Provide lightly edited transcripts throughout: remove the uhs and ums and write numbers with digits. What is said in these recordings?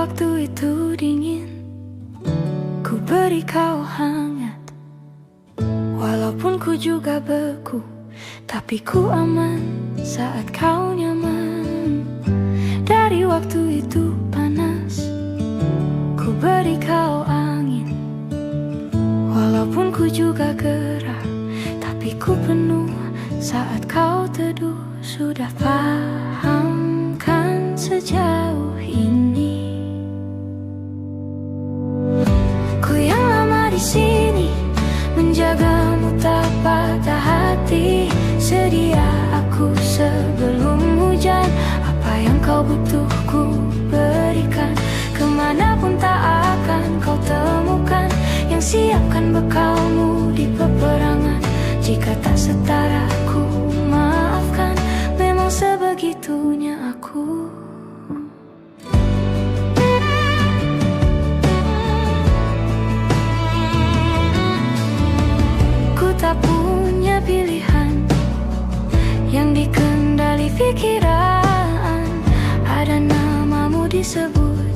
waktu itu dingin, ku beri kau hangat. Walaupun ku juga beku, tapi ku aman saat kau nyaman. Dari waktu itu panas, ku beri kau angin. Walaupun ku juga gerah, tapi ku penuh saat kau teduh. Sudah paham kan sejauh ini? Ku yang lama di sini, menjagamu tak patah hati. Sedia aku sebelum hujan, apa yang kau butuh ku berikan. Kemanapun tak akan kau temukan yang siapkan bekalmu di peperangan. Jika tak setara ku maafkan, memang sebegitunya aku. Ku tak punya pilihan yang dikendali pikiran. Ada namamu disebut,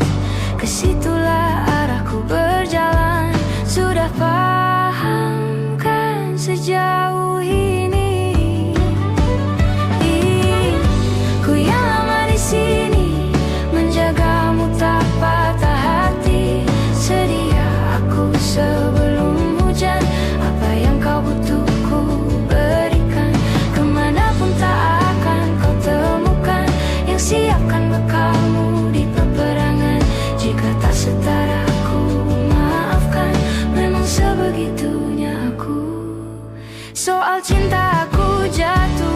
kesitulah arahku berjalan. Sudah paham kan sejauh ini? Ku yang lama di sini, menjagamu tak patah hati. Sedia aku sebelum hujan, apa yang kau butuh ku berikan. Kemanapun tak akan kau temukan yang siapkan bekalmu di peperangan. Jika tak setara ku maafkan, memang sebegitunya aku. Soal cinta aku jatuh,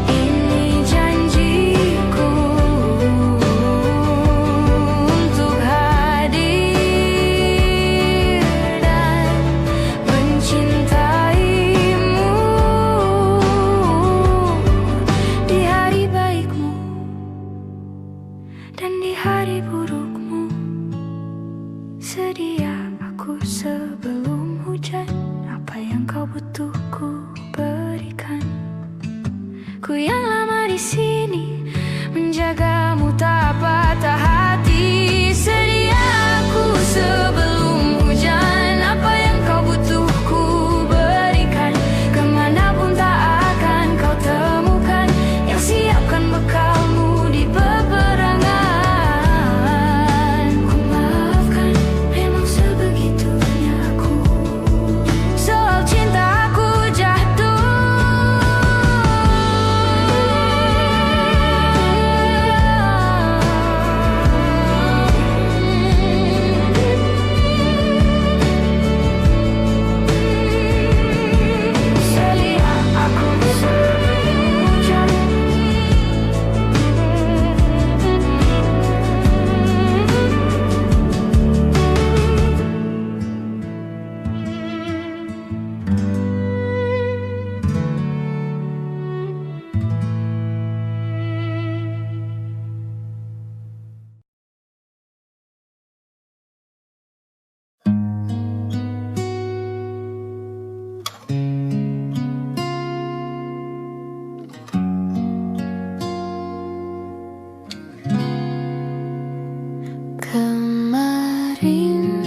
ini janjiku untuk hadir dan mencintaimu di hari baikmu dan di hari burukmu. Sedia aku sebelum hujan, apa yang kau butuh ku berikan. Ku yang lama di sini, menjagamu tak patah hati. Sedia aku sebelum hujan, apa yang kau butuh ku berikan. Kemanapun tak akan kau temukan yang siapkan bekalmu di peperangan. Ku maafkan, memang sebegitunya aku. Soal cinta aku jatuh, sedia aku sebelum hujan. Kemarin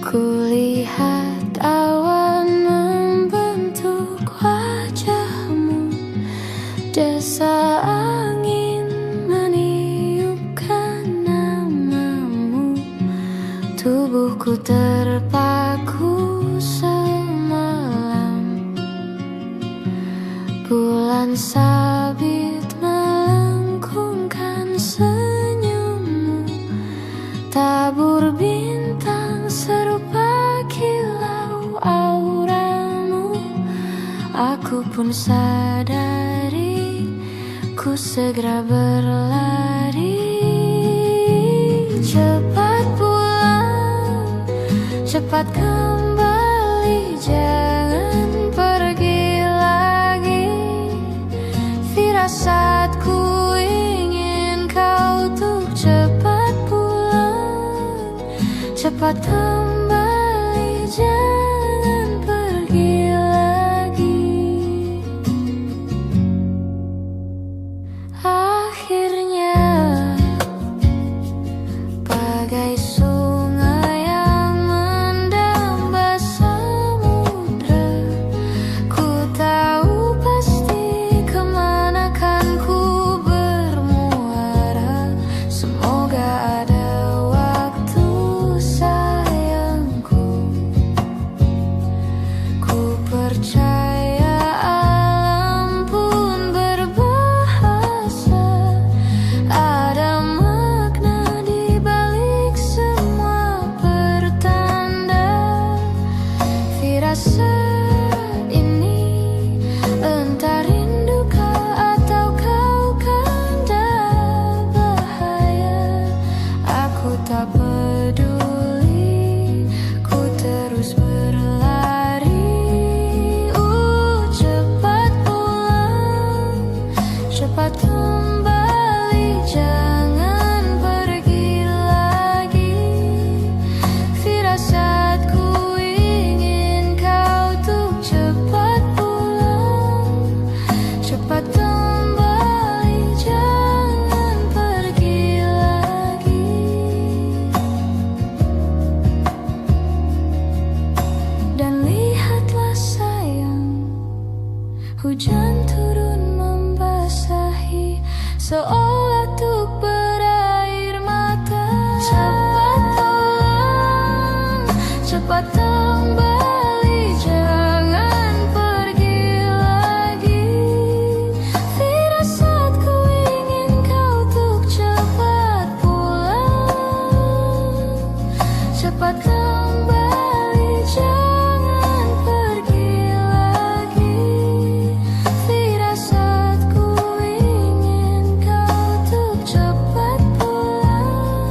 kulihat awan membentuk wajahmu. Desa angin meniupkan namamu. Tubuhku terpaku semalam. Bulan sabit melengkungkan senyummu. Tabur bintang serupa kilau auramu. Aku pun sadari, ku segera berlari. Cepat pulang, cepat kembali, jangan pergi lagi. Firasatku ingin kau untuk cepat pulang, cepat kembali, jangan pergi lagi. cepat kembali, jangan pergi lagi. Firasatku ingin kau tuh cepat pulang, cepat kembali, jangan pergi lagi. Dan lihatlah sayang, hujan turun membasahi seolah tuk berair mata. Cepat pulang, cepat kembali, jangan pergi lagi. Firasatku ingin kau tuk cepat pulang, cepat kembali, jangan pergi lagi. Firasatku ingin kau tuh cepat pulang,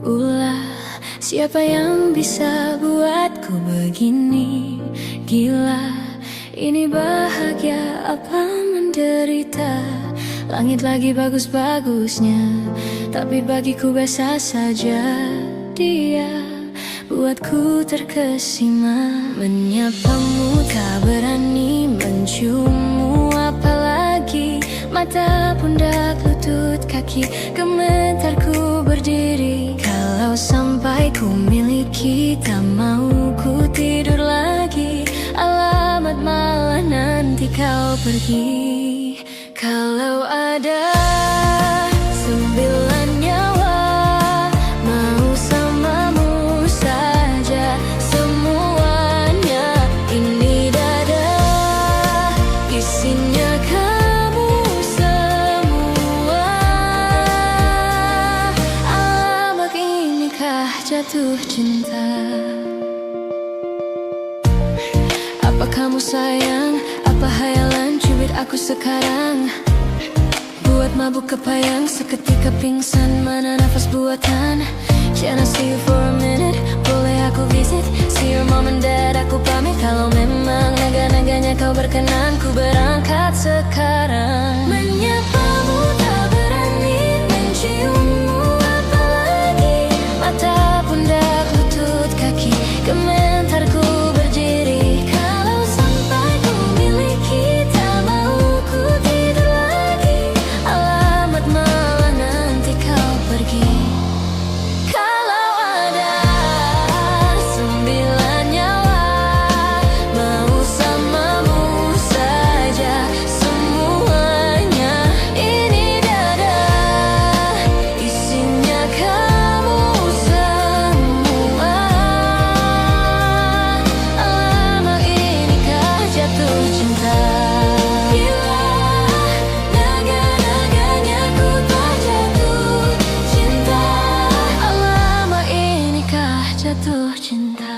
Ulah, siapa yang bisa buatku begini? Gila, ini bahagia apa menderita? Langit lagi bagus-bagusnya, tapi bagiku biasa saja. Dia buatku terkesima. Menyapamu tak berani, menciummu apalagi. Mata, pundak, lutut, kaki, gemetarku berdiri. Kalau sampai ku miliki, tak mau ku tidur lagi. Alamat malah nanti kau pergi. Kalau ada 9 nyawa, mau samamu saja semuanya. Ini dada, isinya kamu semua. Alamak, inikah jatuh cinta? Apa kamu sayang? Apa hayalan cubit aku sekarang? Buat mabuk kepayang, seketika pingsan, mana nafas buatan. Can I see you for a minute? Boleh aku visit? See your mom and dad, aku pamit. Kalau memang naga-naganya kau berkenan, ku berangkat sekarang. Menyapamu tak berani, menciummu apalagi. Mata, pundak, lutut, kaki, gemetarku berdiri. Kalau sampai ku miliki, tak mau ku tidur lagi. Alamat malah nanti kau pergi. Kalau ada 9 nyawa, mau samamu saja semuanya. Ini dada, isinya kamu semua. Alamak, inikah jatuh cinta? Gila, naga-naganya ku tak jatuh cinta. Alamak, inikah jatuh cinta?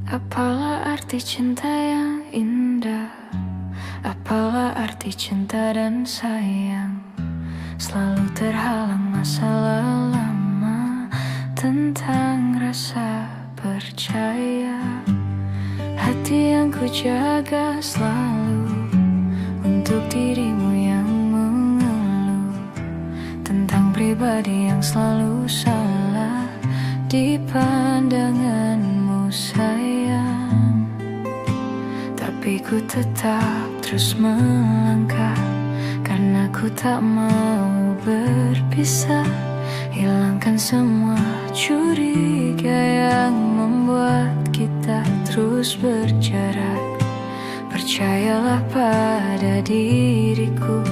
Apalah arti cinta yang indah? Apalah arti cinta dan sayang? Selalu terhalang masalah lama tentang rasa percaya. hati yang ku jaga selalu untuk dirimu yang mengeluh tentang pribadi yang selalu salah di pandanganmu sayang. Tapi ku tetap terus melangkah karena ku tak mau berpisah. Hilangkan semua curiga yang membuat kita terus berjarak. Percayalah pada diriku,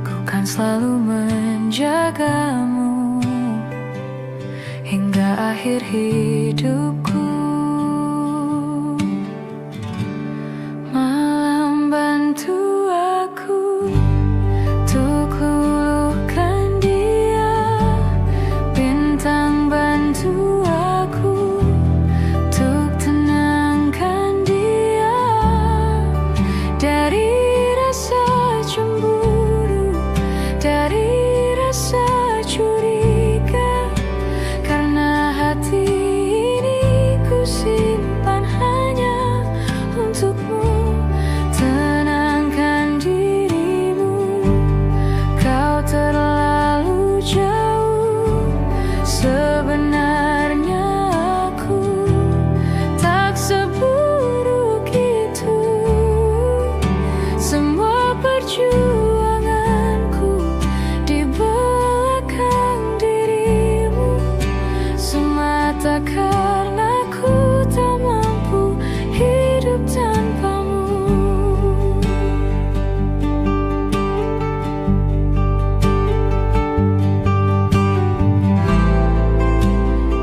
ku kan selalu menjagamu hingga akhir hidupku. Malam bantu aku untuk luluhkan dia, bintang bantu aku untuk tenangkan dia dari rasa cemburu, dari rasa curiga. Karena hati ini ku simpan hanya untukmu. Tenangkan dirimu, kau terlalu jauh. Sebenarnya aku tak seburuk itu. Semua perjuanganku di belakang dirimu semata karena ku tak mampu hidup tanpamu.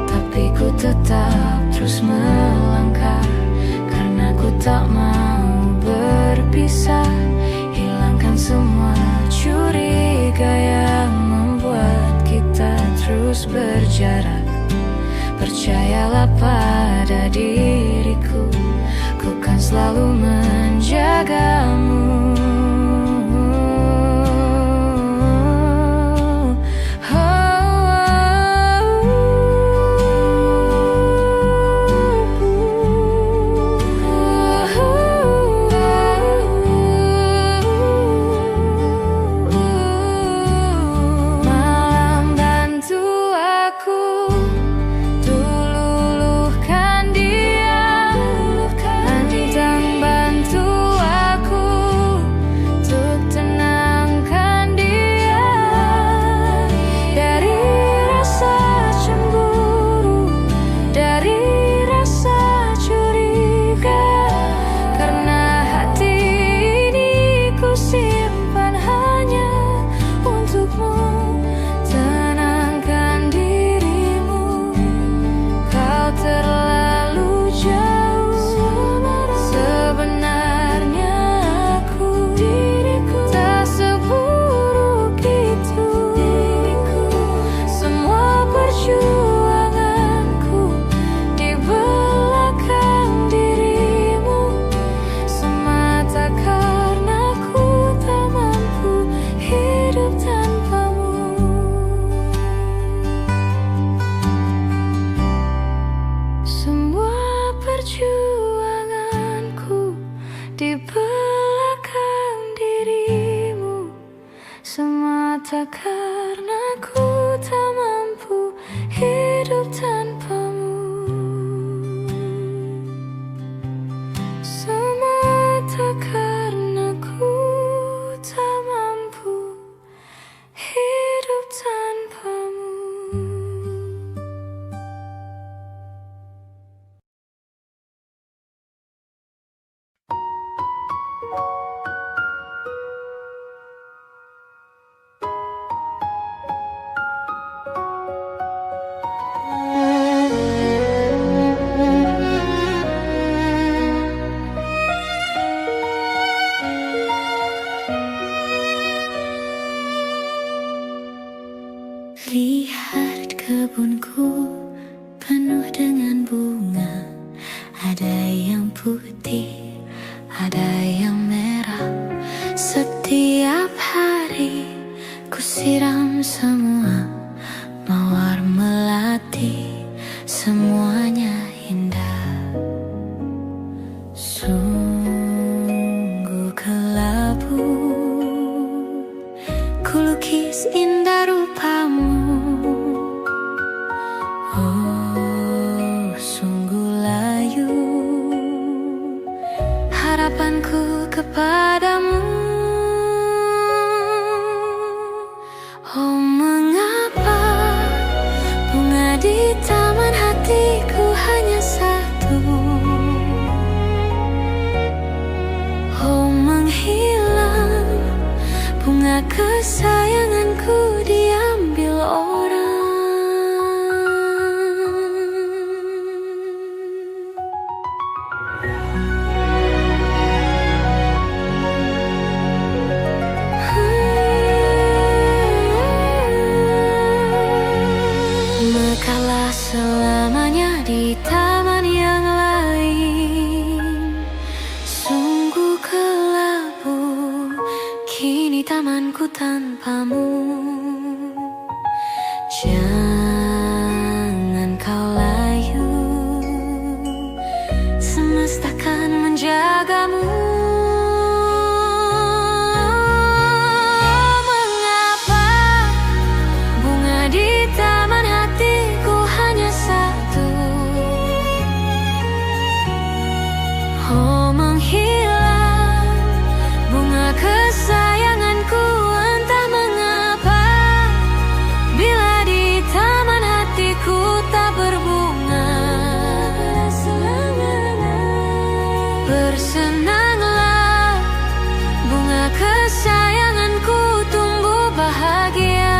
Tapi ku tetap terus melangkah karena ku tak mau berpisah. Hilangkan semua curiga yang membuat kita terus berjarak. Percayalah pada diriku, ku kan selalu menjagamu. Malam bantu aku luluhkan dia, bintang bantu aku untuk tenangkan dia dari rasa cemburu, dari rasa curiga. Karena hati ini ku simpan hanya untukmu. Tenangkan dirimu, kau terlalu jauh. Sebenarnya aku tak seburuk itu. Semua perjuanganku di belakang dirimu semata karena ku tak mampu hidup tanpamu. Semua perjuanganku di belakang dirimu semata karena ku tak mampu hidup tanpamu. Semata karena ku tak mampu hidup tanpamu. Lihat kebunku penuh dengan bunga. Ada yang putih, ada yang merah. Setiap hari ku siram semua mawar melati. Semuanya indah. Sungguh kelabu kulukis indah rupamu. Oh, sungguh layu harapanku kepadamu. Oh, mengapa bunga di taman hatiku hanya satu? Oh, menghilang bunga kesayanganku diambil orang. Mekalah selamanya di taman yang lain. Sungguh kelabu kini tamanku tanpamu. Jangan kau layu, semesta kan menjagamu. Mengapa bunga di taman hatiku hanya satu? Oh, menghilang bunga kesayanganku, entah mengapa. Bila di taman hatiku tak berbunga, bersenanglah bunga kesayanganku tumbuh bahagia.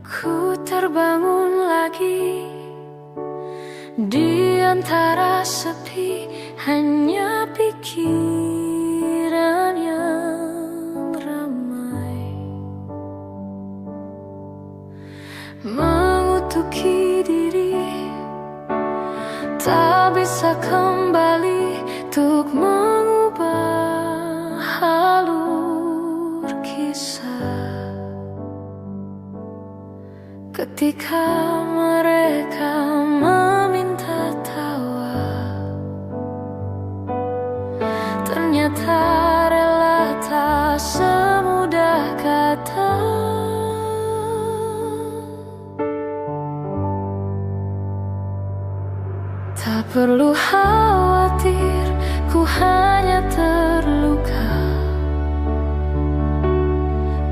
Ku terbangun lagi di antara sepi, hanya pikiran yang ramai mengutuki diri, tak bisa kembali untuk mengubah alur kisah. Ketika mereka meminta tawa, ternyata rela tak semudah kata. Tak perlu khawatir, ku hanya terluka,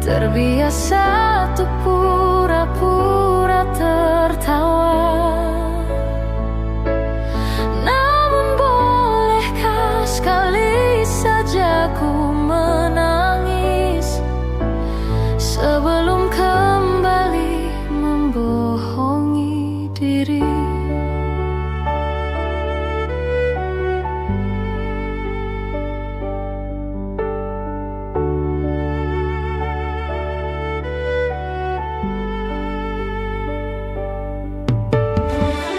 terbiasa untuk pura-pura tertawa. Namun bolehkah sekali saja ku menangis sebelum kembali membohongi diri.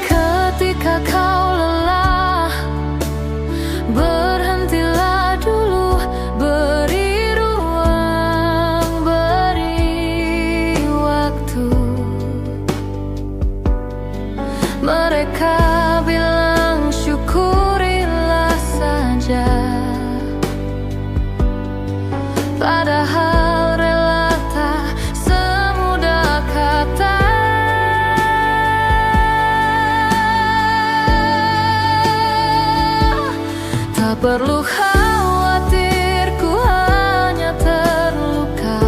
Ketika kau lelah, berhentilah dulu perlu khawatir, ku hanya terluka.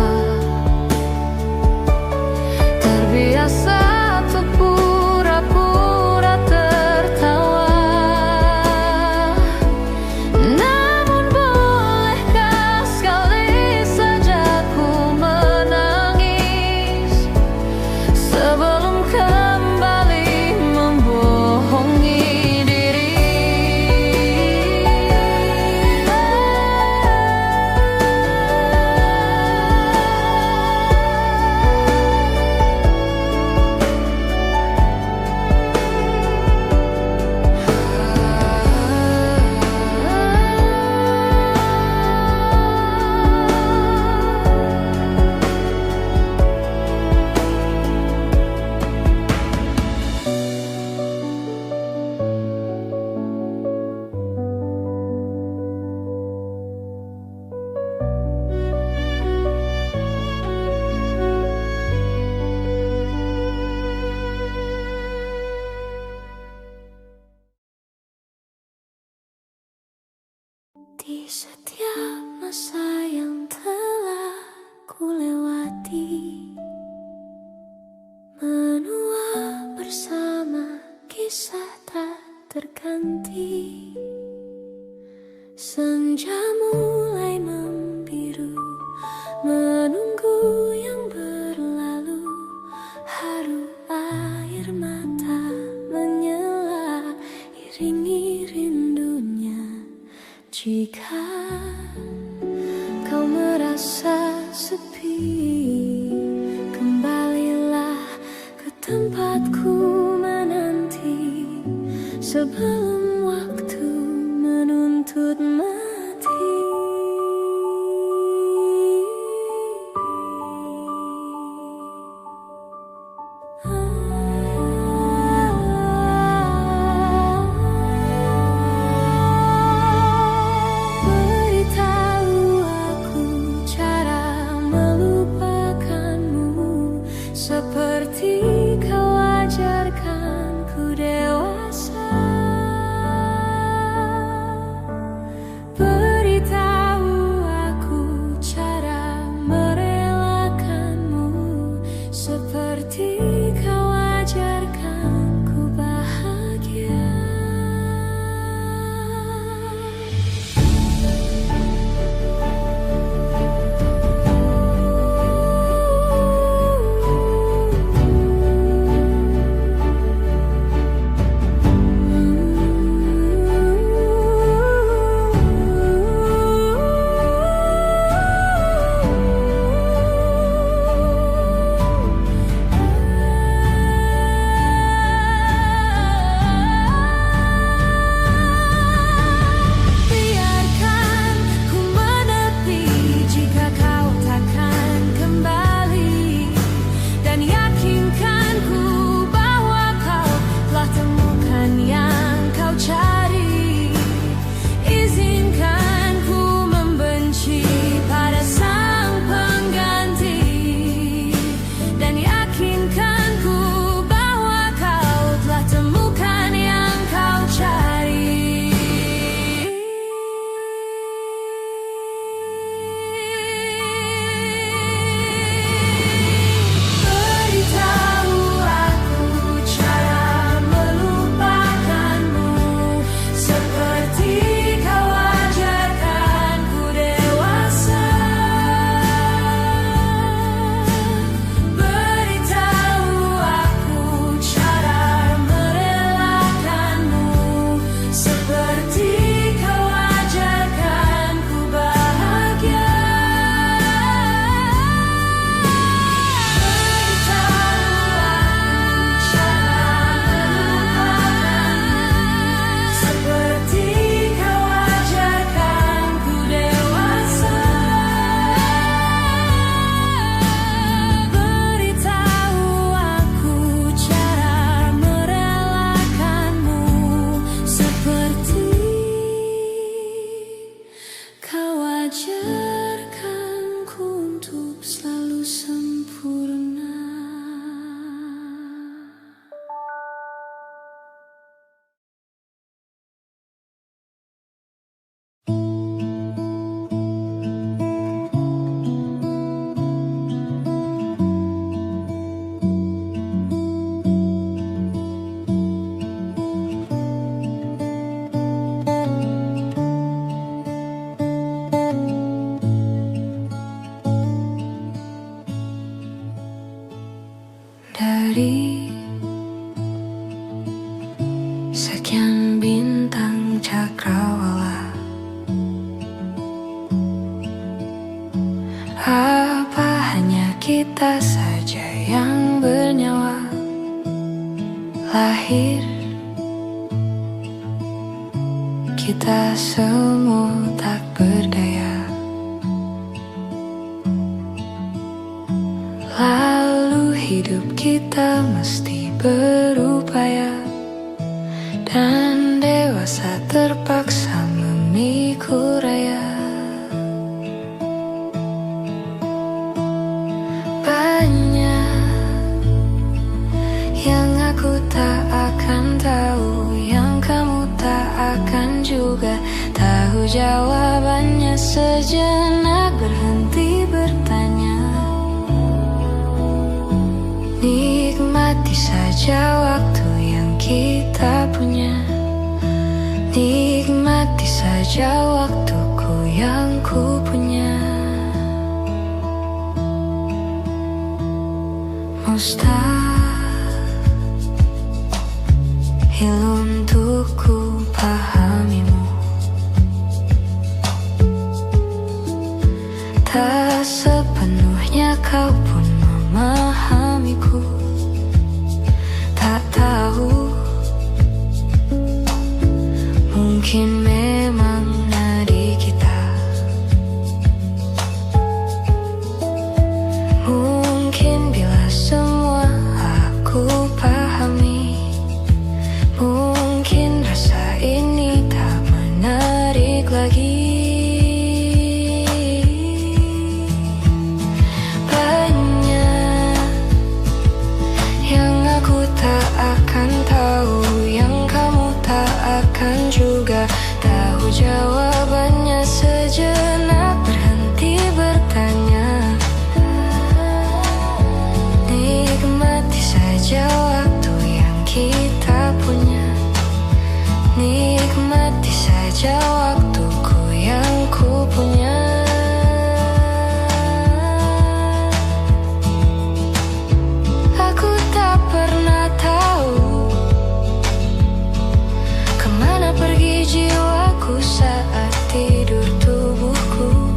Terbiasa untuk pura-pura tertawa. Namun bolehkah sekali saja ku menangis sebelum kembali membohongi diri. Di setiap masa yang telah ku lewati, menua bersama kisah tak terganti. Senja mulai membiru, menunggu yang berlalu. Haru air mata menyela, iringi rindunya. Jika kau merasa sepi, kembalilah ke tempatku menanti sebelum waktu menuntut mati. Beritahu aku cara melupakanmu seperti kau ajarkanku dewasa. kita saja yang bernyawa. Lahir kita semua tak berdaya, lalu hidup kita mesti berupaya, dan dewasa terpaksa memikul raya. Tak akan tahu, yang kamu tak akan juga tahu jawabannya. Sejenak berhenti bertanya, nikmati saja waktu yang kita punya. Nikmati saja waktuku yang ku punya. Mustahil untuk ku pahamimu, tak sepenuhnya kau pun memahamiku. Tak tahu, mungkin memang nadi kita, mungkin bila semua aku pahami, mungkin rasa ini tak menarik lagi. Banyak yang aku tak akan tahu, yang kamu tak akan juga tahu jawabannya. Sejenak berhenti bertanya, nikmati saja waktu yang kita punya. Nikmati saja waktuku yang ku punya. Aku tak pernah tahu kemana pergi jiwaku saat tidur tubuhku.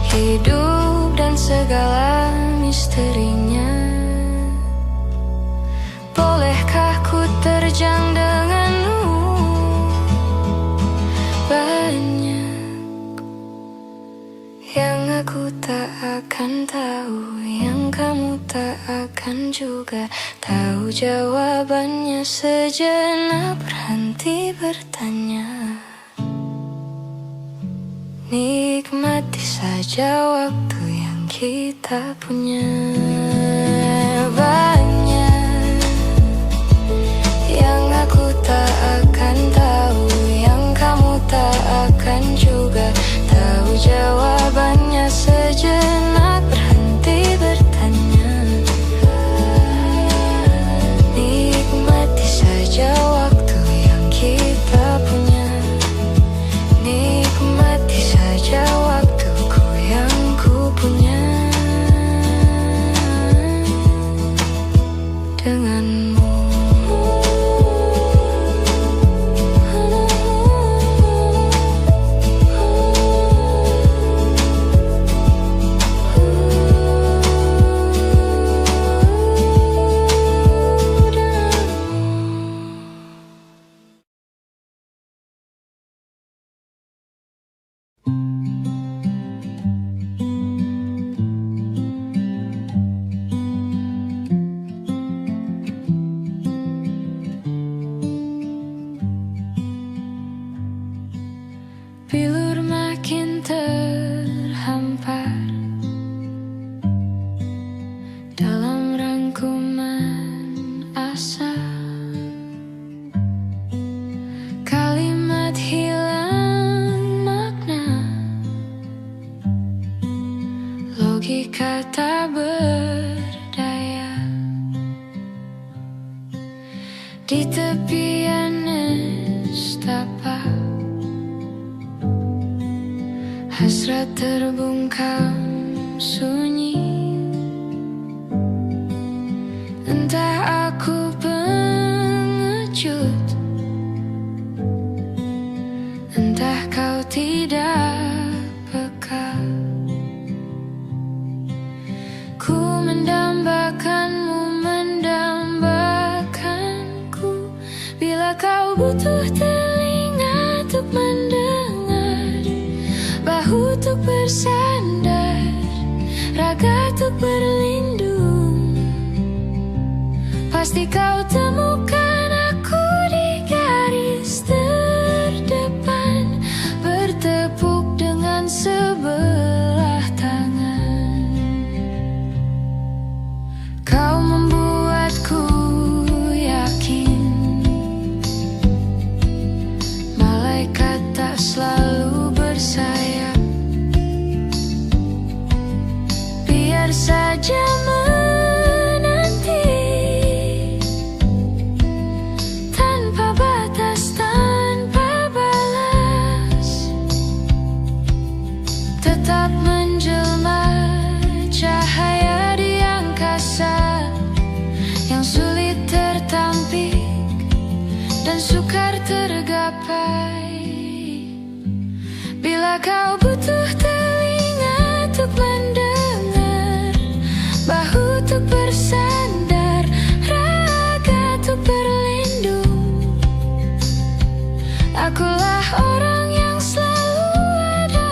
Hidup dan segala misterinya, bolehkah ku terjang denganmu? Banyak yang aku tak akan tahu, yang kamu tak akan juga tahu jawabannya. Sejenak berhenti bertanya, nikmati saja waktu yang kita punya. Banyak yang aku tak akan tahu, yang kamu tak akan juga tahu jawabannya. Sejenak berhenti bertanya, nikmati saja waktu yang kita punya. Nikmati saja waktuku yang ku punya denganmu. Bilur makin terhampar dalam rangkuman asa, kalimat hilang makna, logika tak berdaya. Di tepian nestapa, hasrat terbungkam sunyi. Entah aku pengecut, entah kau tidak peka. Ku butuh telinga untuk mendengar, bahu untuk bersandar, raga untuk berlindung. Pasti kau temukan aku di garis terdepan, bertepuk dengan sebelah tangan. Kau membuatku yakin malaikat tak selalu bersayap. Biar saja menanti tanpa batas, tanpa balas, tetap menjelma cahaya di angkasa yang sulit tertampik dan sukar tergapai. Bila kau butuh telinga untuk mendengar, bahu untuk bersandar, raga untuk berlindung, akulah orang yang selalu ada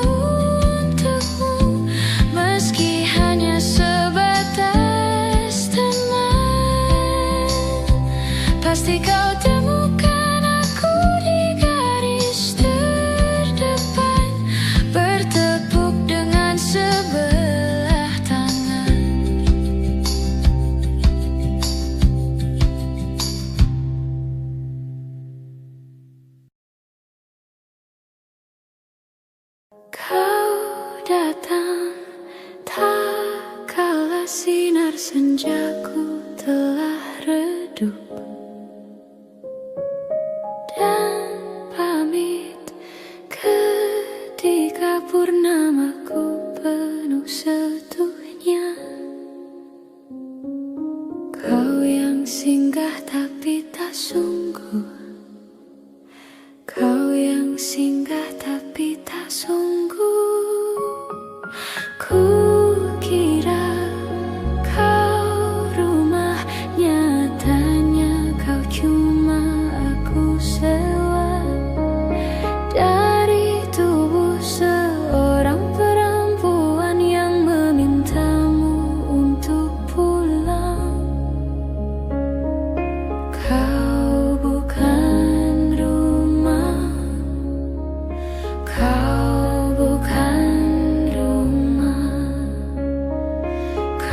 untukmu, meski hanya sebatas teman. Pasti kau temukan aku di garis terdepan, bertepuk dengan sebelah tangan. Kau datang tak kala sinar senjaku telah redup, dan pamit ketika purnamaku penuh setuhnya. Kau yang singgah tapi tak sungguh, kau yang singgah tapi tak sungguh. Ku kira kau rumah, nyatanya kau cuma aku sewa dari tubuh seorang perempuan yang memintamu untuk pulang. Kau bukan rumah, kau bukan rumah, kau bukan rumah, kau bukan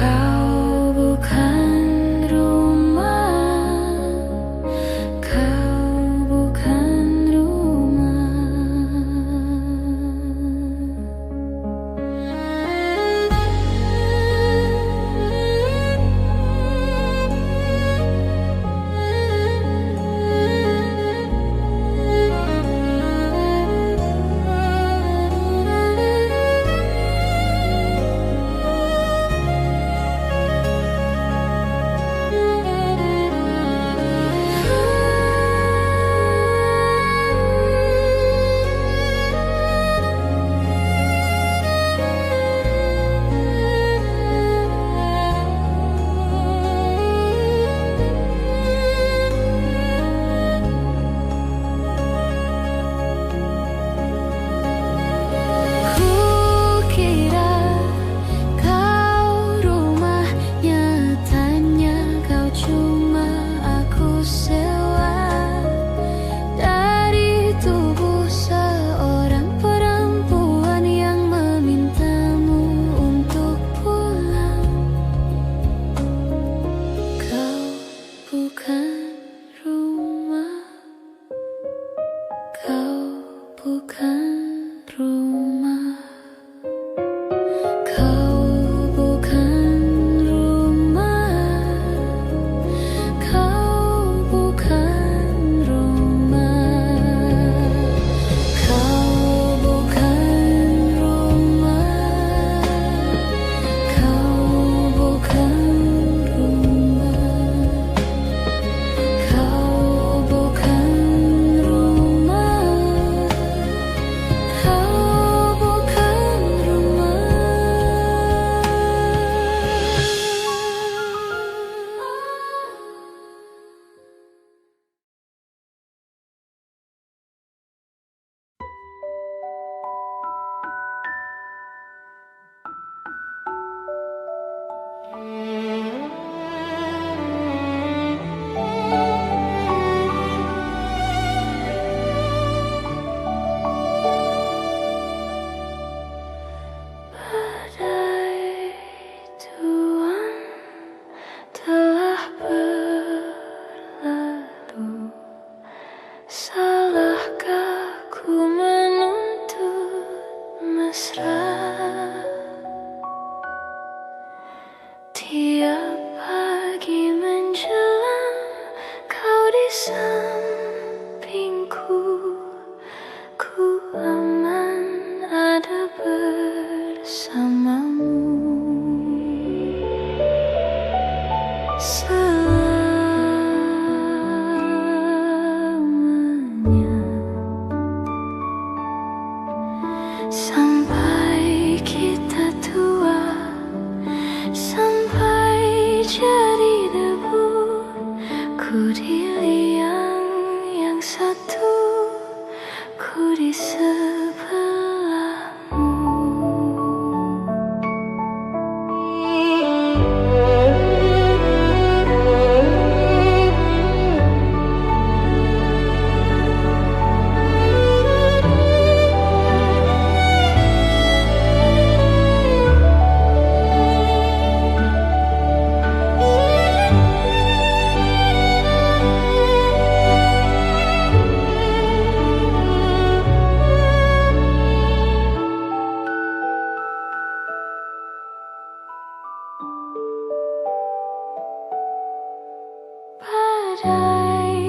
Badai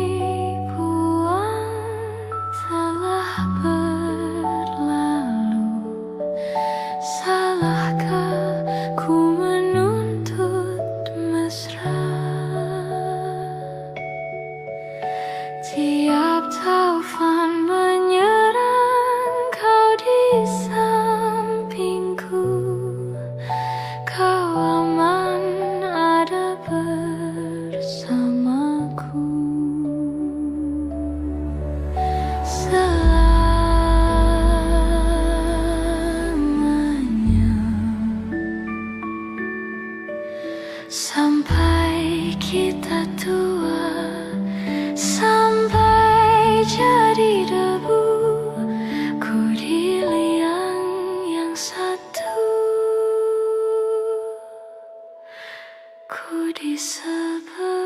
buang telah berlalu. Salahkah ku menuntut mesra? Tiap taufan menyerang, kau di sampingku. Kau aman ada bersamaku. Selamanya, sampai kita tua, sampai jadi debu, ku di liang yang satu, ku di sebelahmu.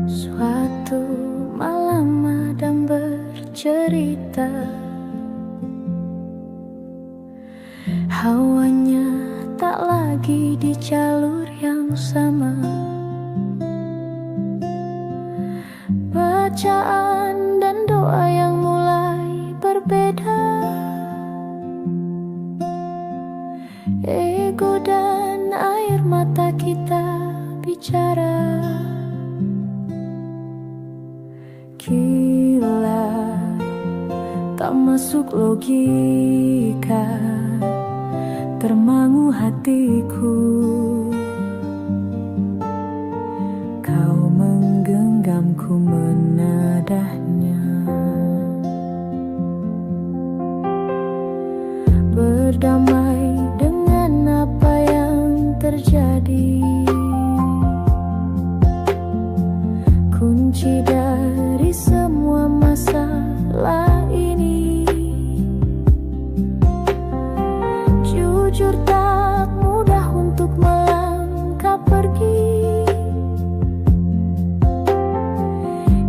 Suatu malam Adam bercerita, hawanya tak lagi di jalur yang sama. Bacaan dan doa yang mulai berbeda. Ego dan air mata kita bicara. Gila, tak masuk logika, termangu hatiku. Kau menggenggamku menadahnya, berdamai dengan apa yang terjadi. Kunci dari semua masalah ini, jujur tak mudah untuk melangkah pergi.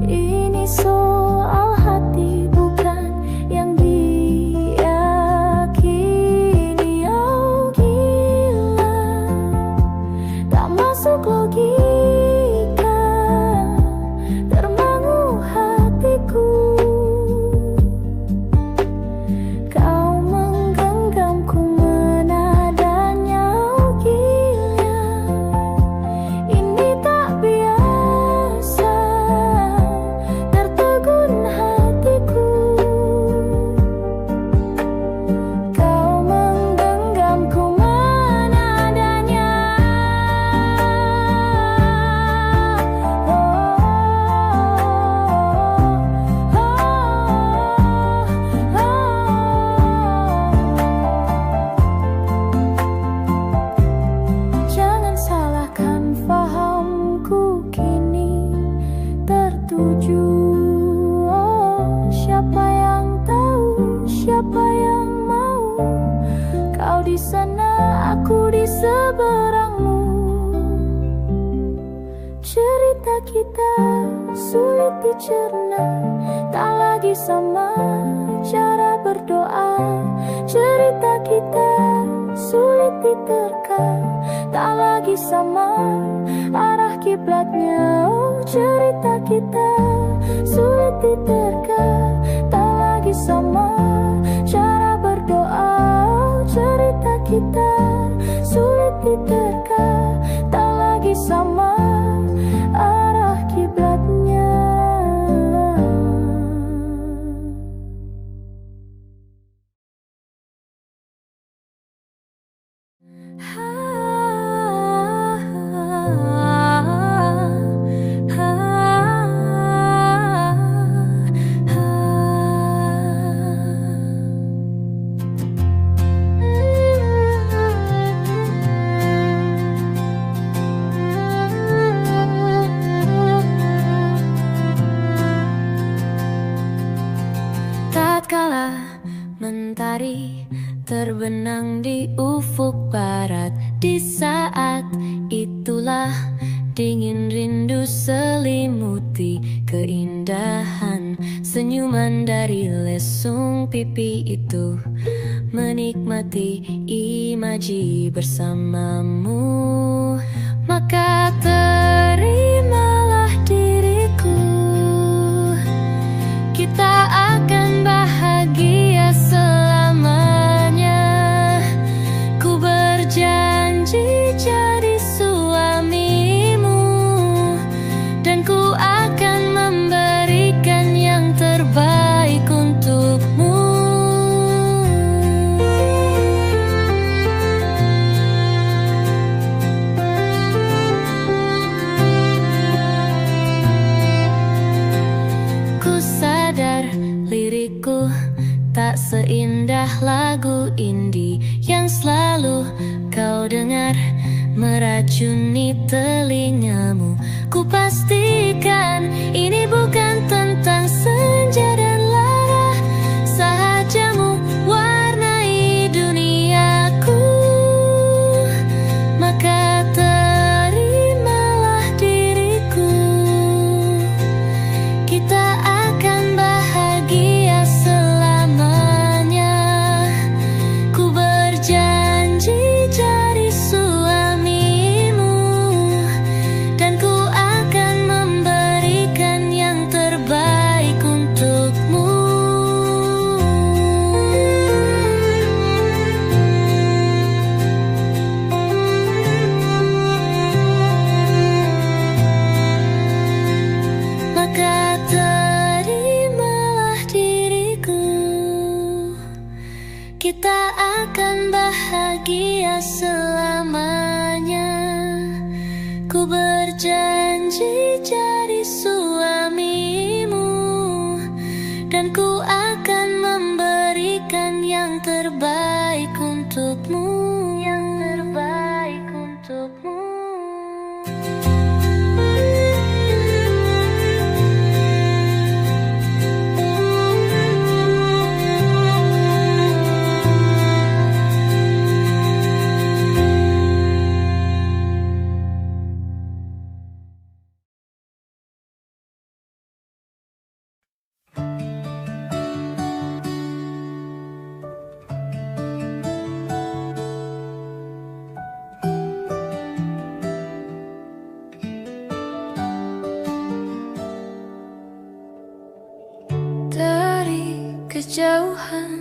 Ini soal hati bukan yang diyakini. Oh gila, tak masuk logika, termangu hatiku. Kau menggenggamku menadanya. Oh gila, ini tak biasa, tertegun hatiku. Kau menggenggamku menadanya. Jangan salahkan fahamku kini tertuju. Oh, siapa yang tahu, siapa yang mau? Kau di sana, aku di seberangmu. Cerita kita sulit dicerna, tak lagi sama cara berdoa. Cerita kita sulit diterka, tak lagi sama arah kiblatnya. Oh, cerita kita sulit diterka. Mentari terbenam di ufuk barat. Di saat itulah dingin rindu selimuti keindahan senyuman dari lesung pipi itu. Menikmati imaji bersamamu, maka terimalah diriku. Kita akan bahagia selamanya. Ku berjanji jadi suamimu, dan ku akan memberikan yang terbaik untukmu. Ku sadar lirikku tak seindah lagu indie yang selalu kau dengar meracuni telingamu. Ku pastikan ini bukan tentang senja dan lara, sahajamu warnai duniaku. Maka terimalah diriku. Kita akan bahagia selamanya. Ku berjanji jadi suamimu, dan ku akan memberikan yang terbaik untukmu. Maka terimalah diriku. Kita akan bahagia selamanya. Ku berjanji jadi suamimu, dan ku akan memberikan yang terbaik untukmu. Yang terbaik untukmu. Dari kejauhan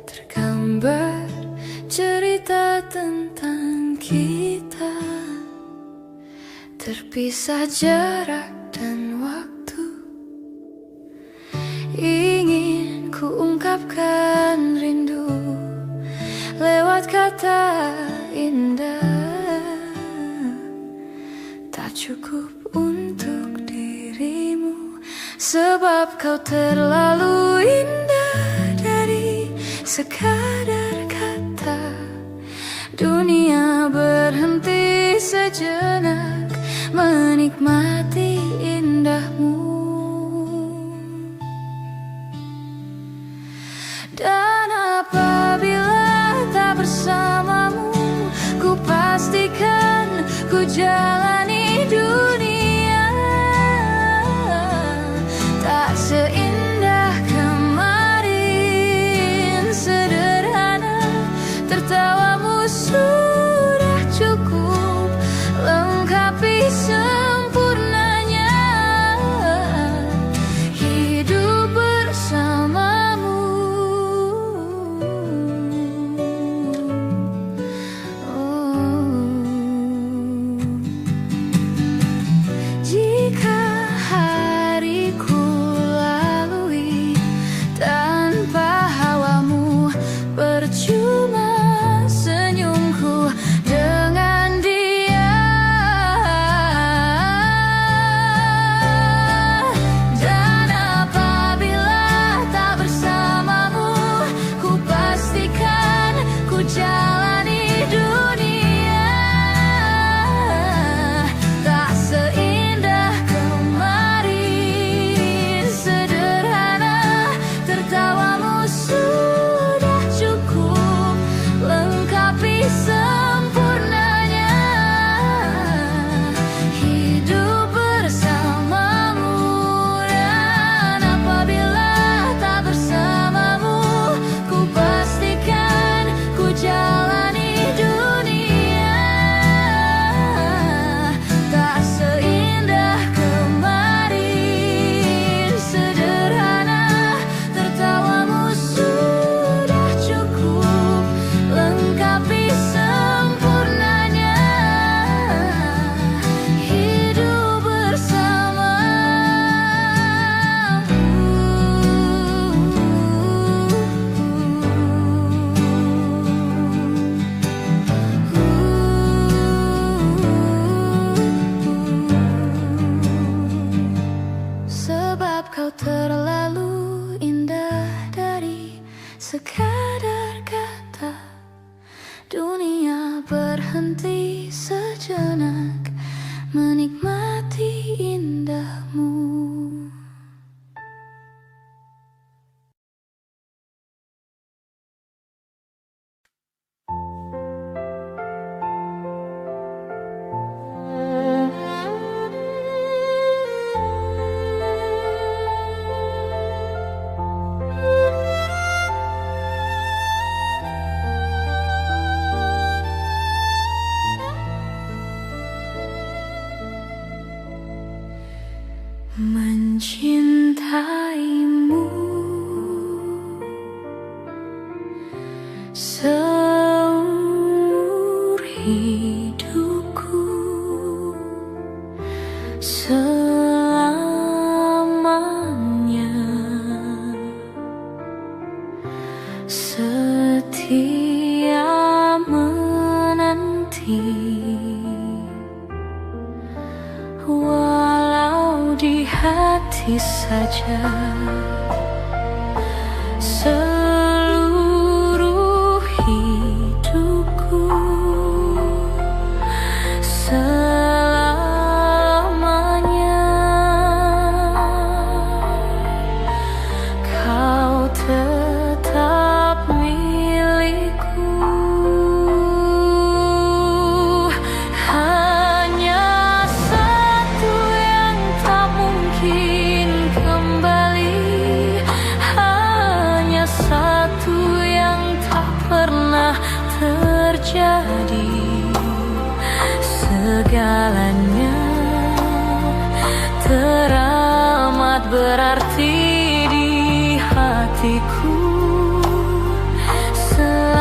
tergambar cerita tentang kita, terpisah jarak dan waktu. Ingin ku ungkapkan rindu lewat kata indah, tak cukup untuk dirimu, sebab kau terlalu indah. Dari sekadar kata, dunia berhenti sejenak menikmati indahmu. Dan apabila tak bersamamu, ku pastikan ku jalani dunia tak seindah kemarin. Sederhana, tertawamu sudah cukup lengkapi sempurnanya hidup bersamamu. Oh. setia menanti, walau di hati saja. Seluruh hidupku selamanya kau tetap milikku. Hanya satu yang tak mungkin kembali, hanya satu yang tak pernah terjadi. Segalanya teramat berarti di hatiku selamanya.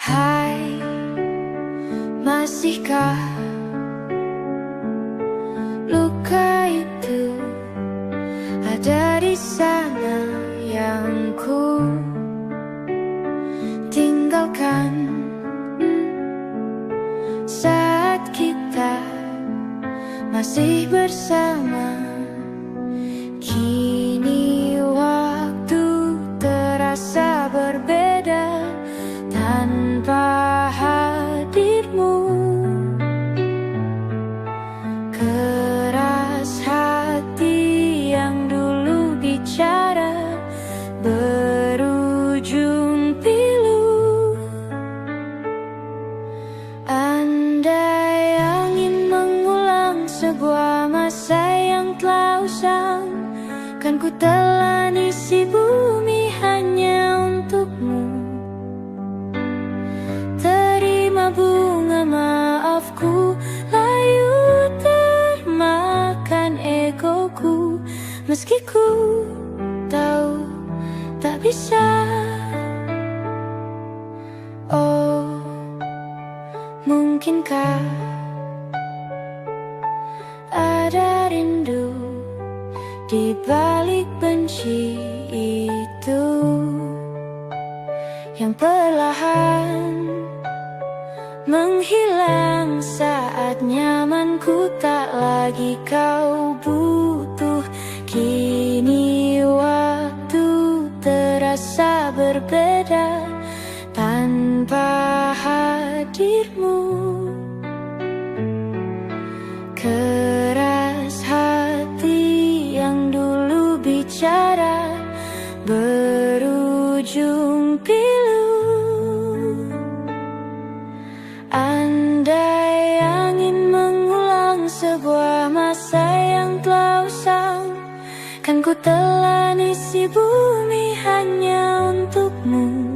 Hai, masihkah luka itu ada di sana yang ku tinggalkan saat kita masih bersama? Kini waktu terasa berbeda tanpa hadirmu. Keras hati yang dulu bicara berujung pilu. Andai angin mengulang sebuah masa yang telah usang, kan ku telan isi bumi hanya untukmu. Terima bunga maafku, layu termakan egoku, meski ku tahu tak bisa. Oh, mungkinkah ada rindu di balik benci itu yang perlahan menghilang saat nyamanku tak lagi kau butuh. Kini waktu terasa berbeda tanpa tanpa hadirmu. Keras hati yang dulu bicara berujung pilu. Andai angin mengulang sebuah masa yang telah usang, kan ku telan isi bumi hanya untukmu.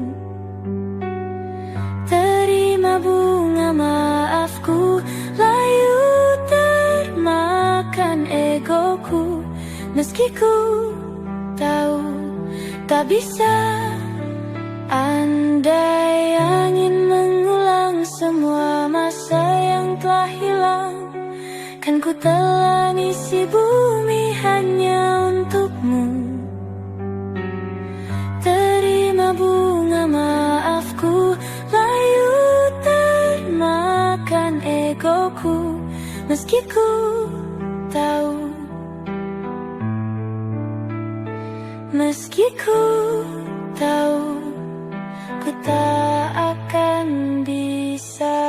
Terima bunga maafku, layu termakan egoku, meski ku tahu tak bisa. Andai angin mengulang semua masa yang telah hilang, kan ku telan isi bumi hanya untukmu. Terima bunga maafku, layu termakan egoku, meski ku tahu, meski ku tahu, ku tak akan bisa.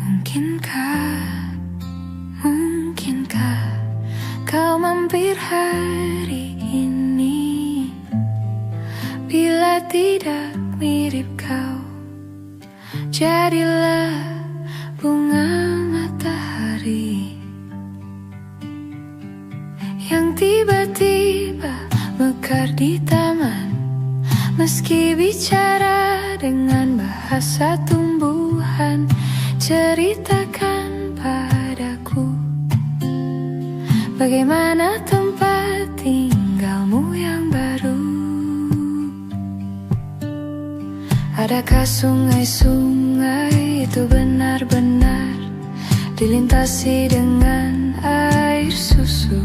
Mungkinkah, mungkinkah kau mampir hari ini? Bila tidak mirip kau, jadilah bunga matahari yang tiba-tiba mekar di taman. Meski bicara dengan bahasa tumbuhan, ceritakan padaku bagaimana tempat tinggalmu yang baru. Adakah sungai-sungai itu benar-benar dilintasi dengan air susu?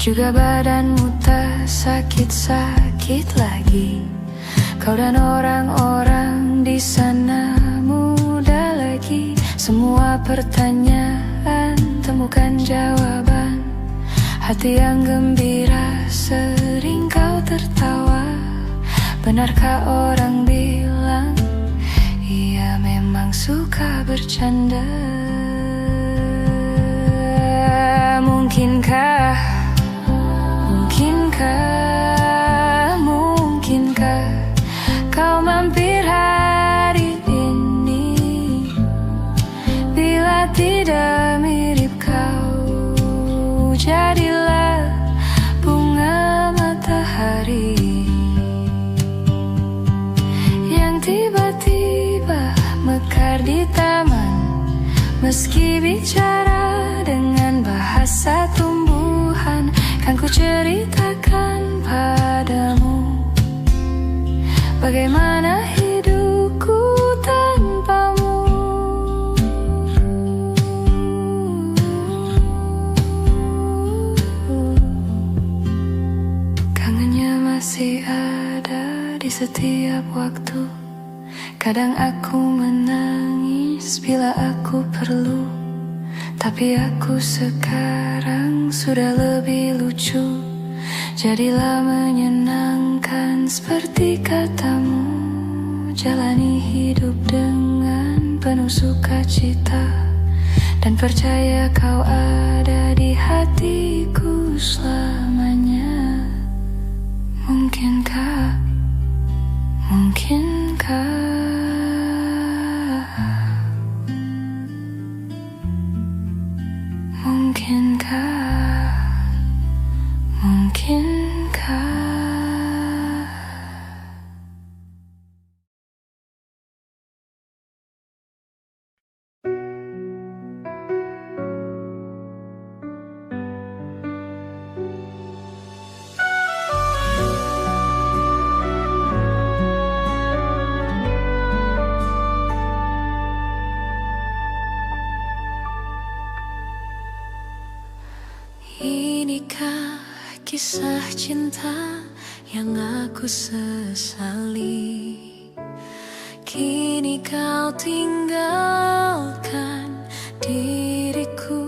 Juga badanmu tak sakit-sakit lagi. Kau dan orang-orang di sana muda lagi. Semua pertanyaan temukan jawaban. Hati yang gembira sering kau tertawa. Benarkah orang bilang ia memang suka bercanda? Mungkinkah, mungkinkah kau mampir hari ini? Bila tidak mirip kau, jadilah bunga matahari yang tiba-tiba mekar di taman. Meski bicara dengan bahasa tumbuhan, kan ku ceritakan padamu bagaimana hidupku tanpamu. Kangennya masih ada di setiap waktu. Kadang aku menangis bila aku perlu, tapi aku sekarang sudah lebih lucu. Jadilah menyenangkan seperti katamu. Jalani hidup dengan penuh sukacita, dan percaya kau ada di hatiku selamanya. Mungkinkah, mungkinkah Inikah kisah cinta yang aku sesali? Kini kau tinggalkan diriku.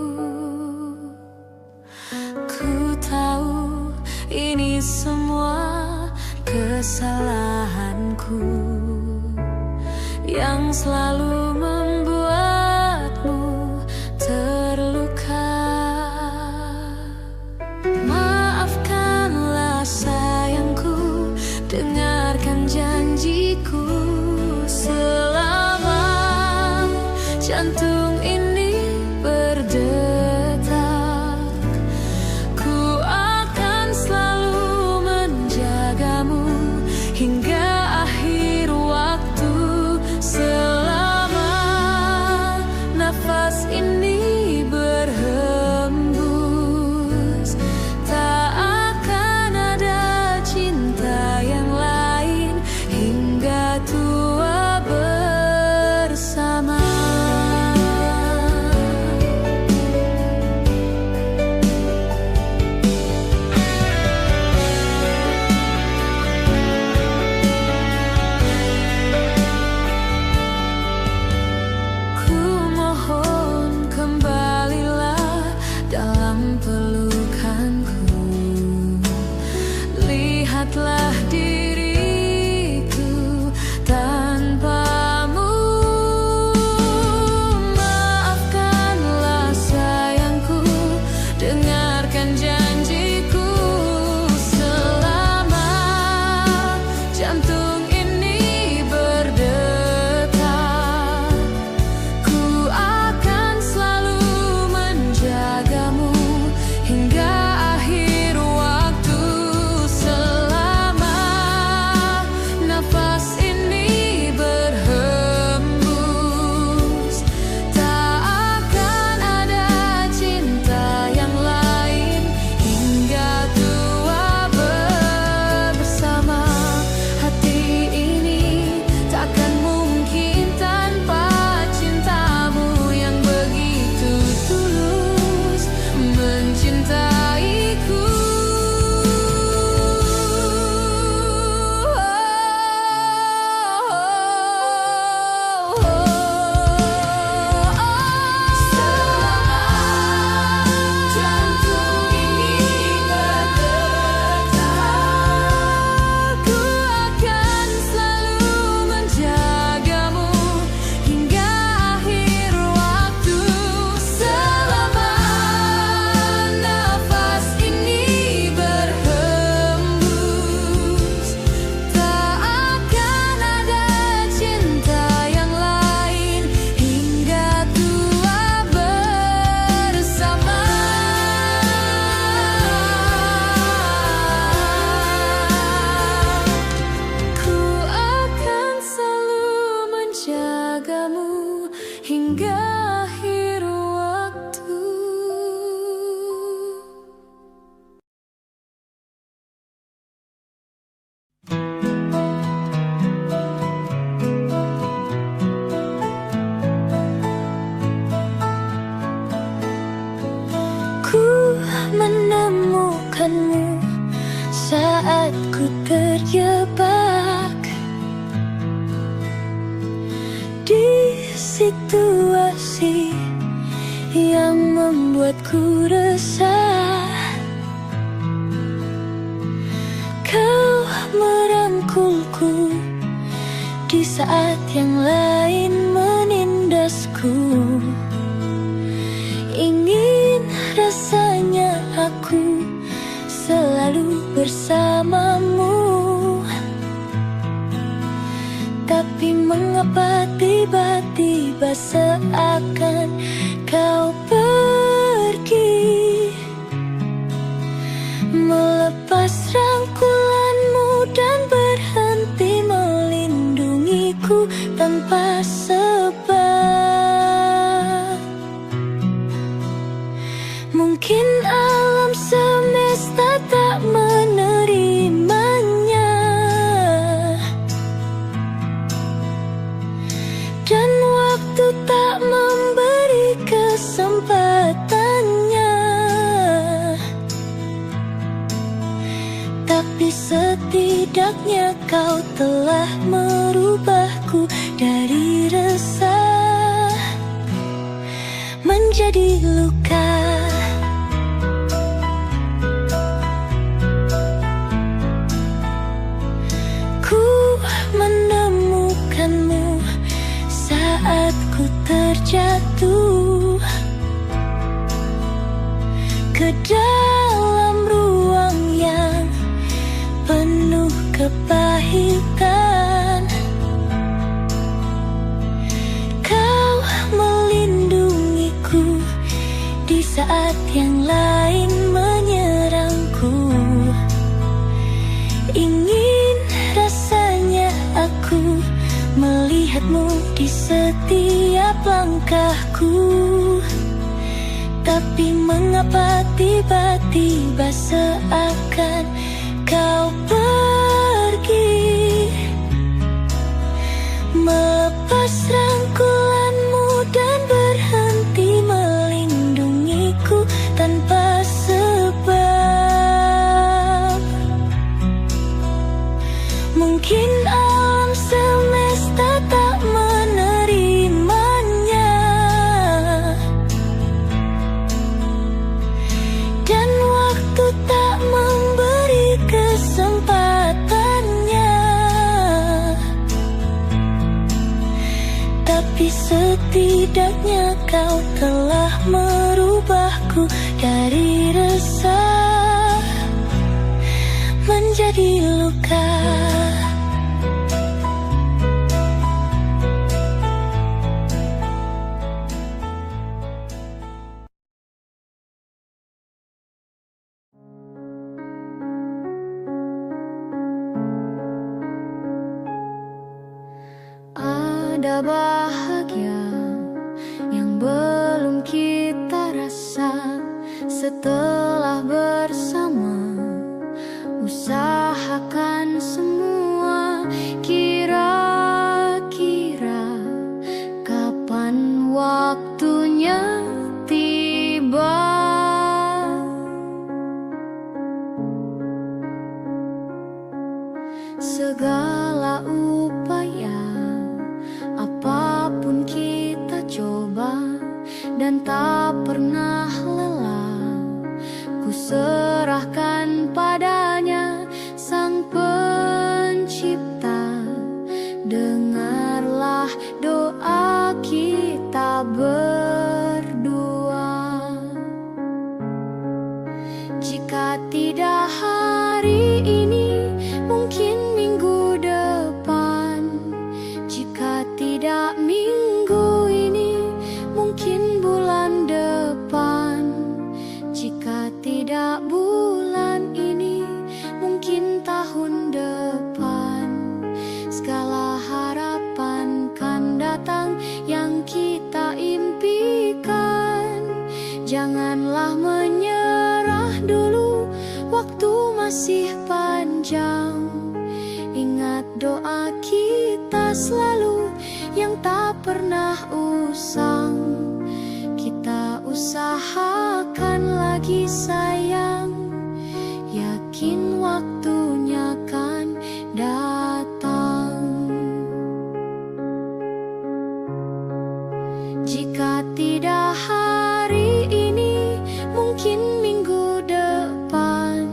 Ku tahu ini semua kesalahanku yang selalu membuatmu terluka. Maafkanlah sayangku, dengarkan janjiku. Selama jantung ini berdetak, ku akan selalu menjagamu hingga akhir waktu. Selama nafas ini berhembus, tak akan ada cinta yang lain hingga tua bersama. Ku mohon kembalilah dalam pelukanku. Lihatlah diriku tanpamu. Maafkanlah sayangku, dengarkan janjiku. Selama jantung ini berdetak, ku akan selalu menjagamu hingga akhir waktu. Selama nafas ini berhembus, tak akan ada cinta yang lain hingga tua bersama. Hati ini takkan mungkin tanpa cintamu yang begitu tulus mencintaiku. Jantung ini berdetak, ku akan selalu menjagamu hingga akhir waktu. Selama nafas ini berhembus, tak akan ada cinta yang lain hingga tua bersama. Ku akan selalu menjagamu hingga akhir waktu. Ku menemukanmu saat ku terjebak di situasi yang membuatku resah. Kau merangkulku di saat yang lain menindasku. Ingin rasanya aku selalu bersamamu, tapi mengapa tiba-tiba seakan kau pergi, melepas rangkulanmu dan berhenti melindungiku tanpa sebab. Mungkin alam semesta tak menerimanya, dan waktu tak memberi kesempatan. setidaknya kau telah merubahku dari resah menjadi luka. Ku menemukanmu saat ku terjatuh ke dalam ruang yang penuh kepahitan. Kau melindungiku di saat yang lain menyerangku. Ingin rasanya aku melihatmu di setiap langkahku, tapi mengapa tiba-tiba seakan kau pergi, melepas rangkulanmu dan berhenti melindungiku tanpa sebab. Mungkin alam semesta tak menerimanya, dan waktu tak memberi kesempatannya. Tapi setidaknya kau telah merubahku dari resah menjadi luka. Ada bahagia yang belum kita rasa setelah bersama. Usahakan semua, kira-kira kapan waktunya tiba. Segala upaya apapun kita coba dan tak pernah lelah, ku serahkan padanya Sang Pencipta. Dengarlah doa kita berdua. Jika tidak hari ini, mungkin minggu depan. Jika tidak minggu ini, mungkin bulan depan. Jika tidak bulan ini, mungkin tahun depan. Segala harapan kan datang yang kita impikan. Janganlah menyerah dulu, waktu masih panjang. Ingat doa kita selalu yang tak pernah usang. Kita usahakan lagi sayang, yakin waktunya kan datang. Jika tidak hari ini, mungkin minggu depan.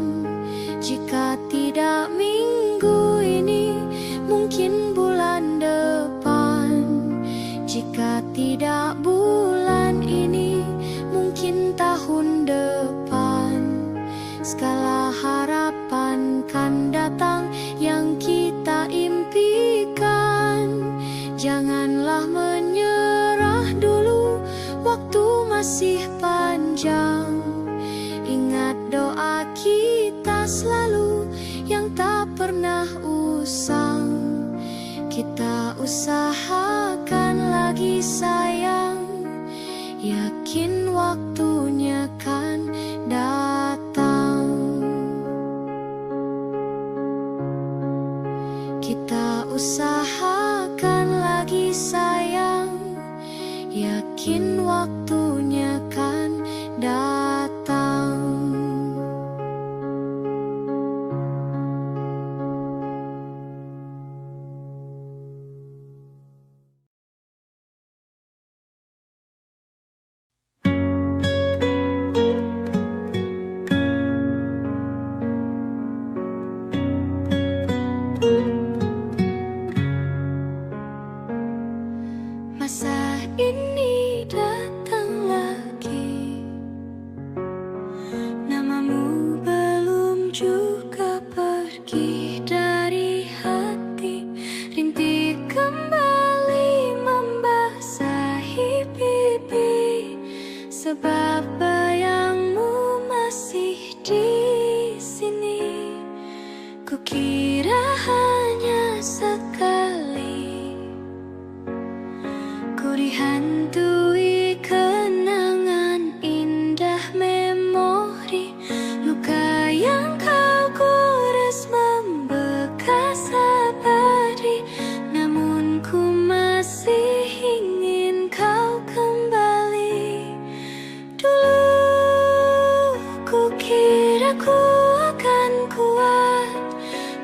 Jika tidak minggu ini, mungkin bulan depan. Jika tidak bulan ini, mungkin tahun depan. Segala harapan kan datang yang kita impikan. Janganlah menyerah dulu, waktu masih panjang. Ingat doa kita selalu yang tak pernah usang. Kita usahakan lagi sayang, yakin waktunya kan datang. Kita usahakan lagi sayang, yakin waktunya kan datang. sebab bayangmu masih di sini. Kukira hanya sekali ku dihantui kenangan indah memori. Luka yang kau gores membekas abadi, namun ku masih ingin kau kembali. Dulu kukira ku akan kuat,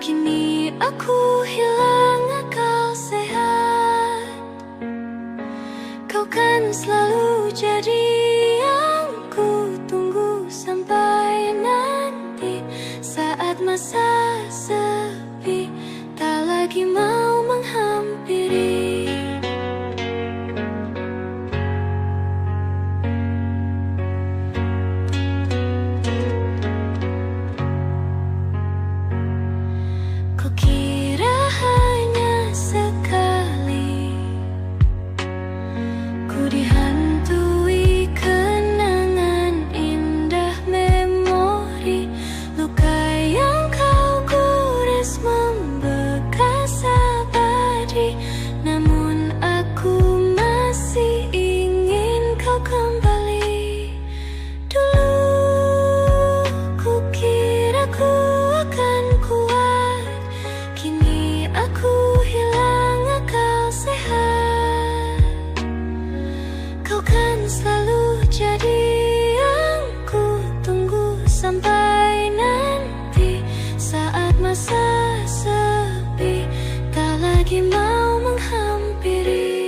kini aku hilang akal sehat. Kau kan selalu jadi yang ku tunggu sampai nanti, saat masa sepi tak lagi mau menghampiri. Kukira hanya sekali ku dihantui kenangan indah memori. Luka yang kau gores membekas abadi, namun aku masih ingin kau kembali. Dulu kukira ku akan kuat, kini aku hilang akal sehat. Kau kan selalu jadi yang ku tunggu sampai nanti, saat masa sepi tak lagi mau menghampiri.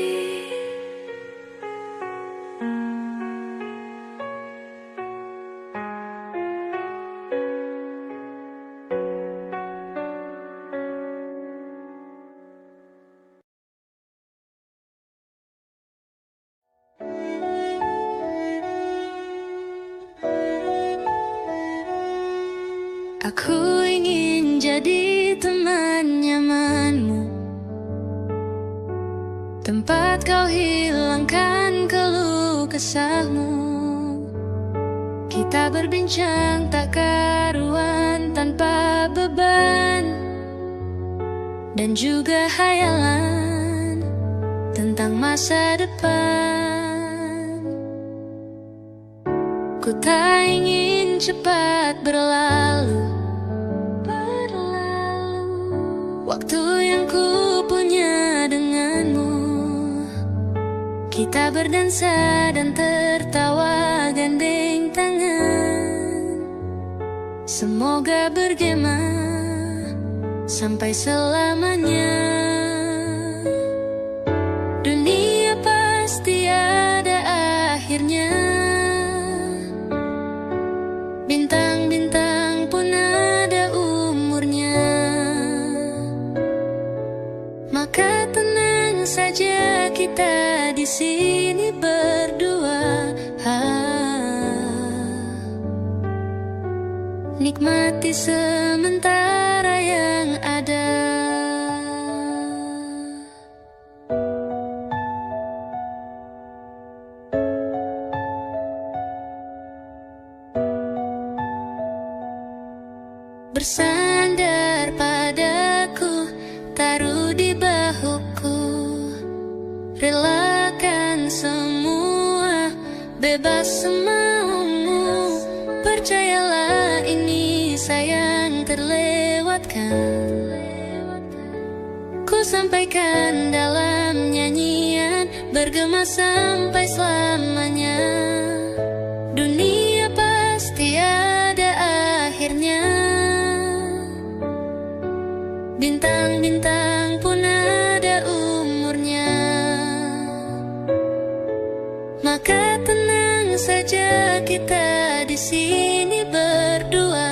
Aku ingin jadi teman nyamanmu, tempat kau hilangkan keluh kesahmu. Kita berbincang tak karuan tanpa beban, dan juga hayalan tentang masa depan. Ku tak ingin cepat berlalu waktu yang ku punya denganmu. Kita berdansa dan tertawa gandeng tangan, semoga bergema sampai selamanya. Dunia pasti ada akhirnya, bintang-bintang pun ada umurnya. Maka tenang saja kita di sini berdua, nikmati sementara yang ada. Bersandar padaku, taruh di bahuku, relakan semua, bebas semaumu. Percayalah ini sayang terlewatkan, ku sampaikan dalam nyanyian, bergema sampai selamanya. Dunia pasti ada akhirnya, bintang-bintang pun ada umurnya. Maka tenang saja kita di sini berdua,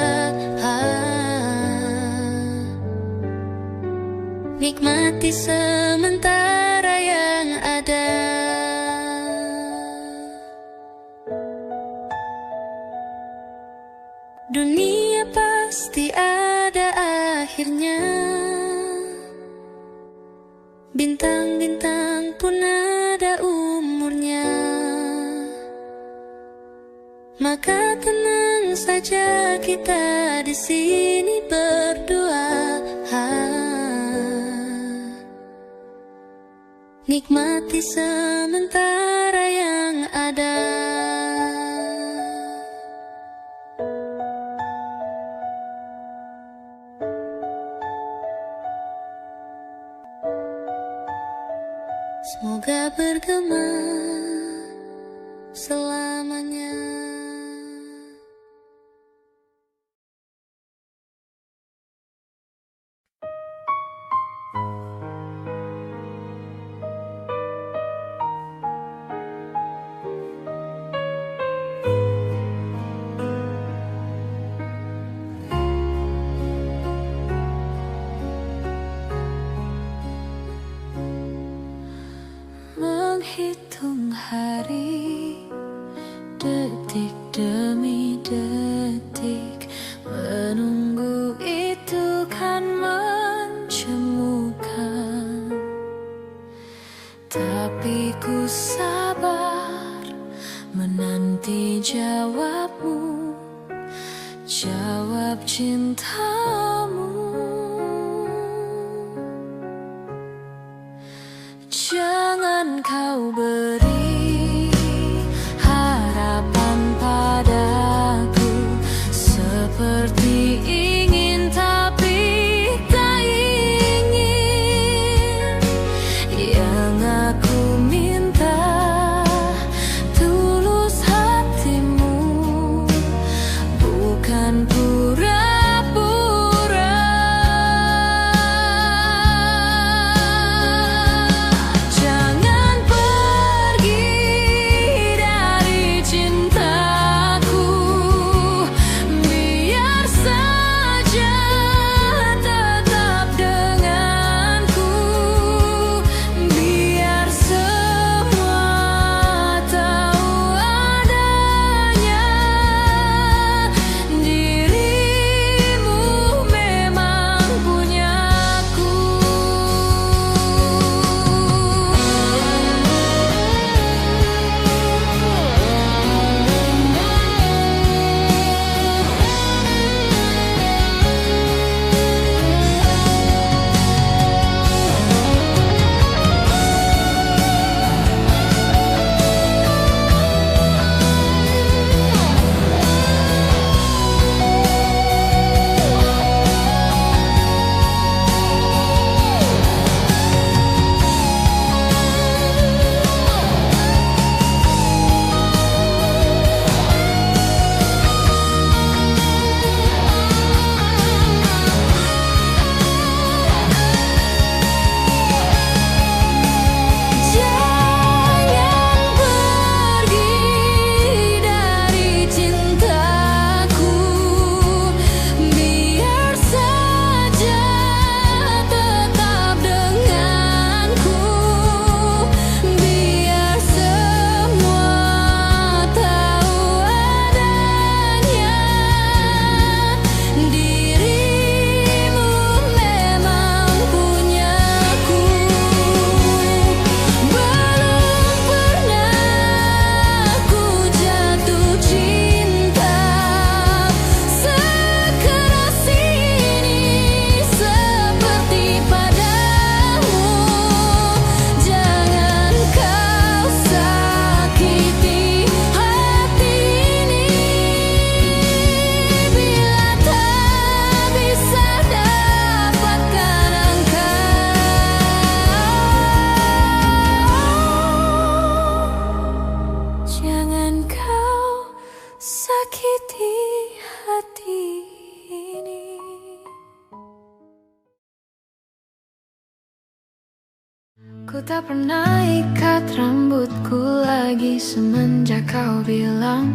nikmati sementara yang ada. Dunia pasti ada akhirnya, bintang-bintang pun ada umurnya. Maka tenang saja kita di sini berdua, nikmati sementara yang ada. Semoga bergema selamanya. Menghitung hari, detik demi detik, menunggu itu kan mencemukan. Tapi ku sabar menanti jawabmu, jawab cintamu. Jangan kau beri harapan padaku, seperti ingin tapi tak ingin. Yang aku minta tulus hatimu, bukan pura-pura. Ku tak pernah ikat rambutku lagi semenjak kau bilang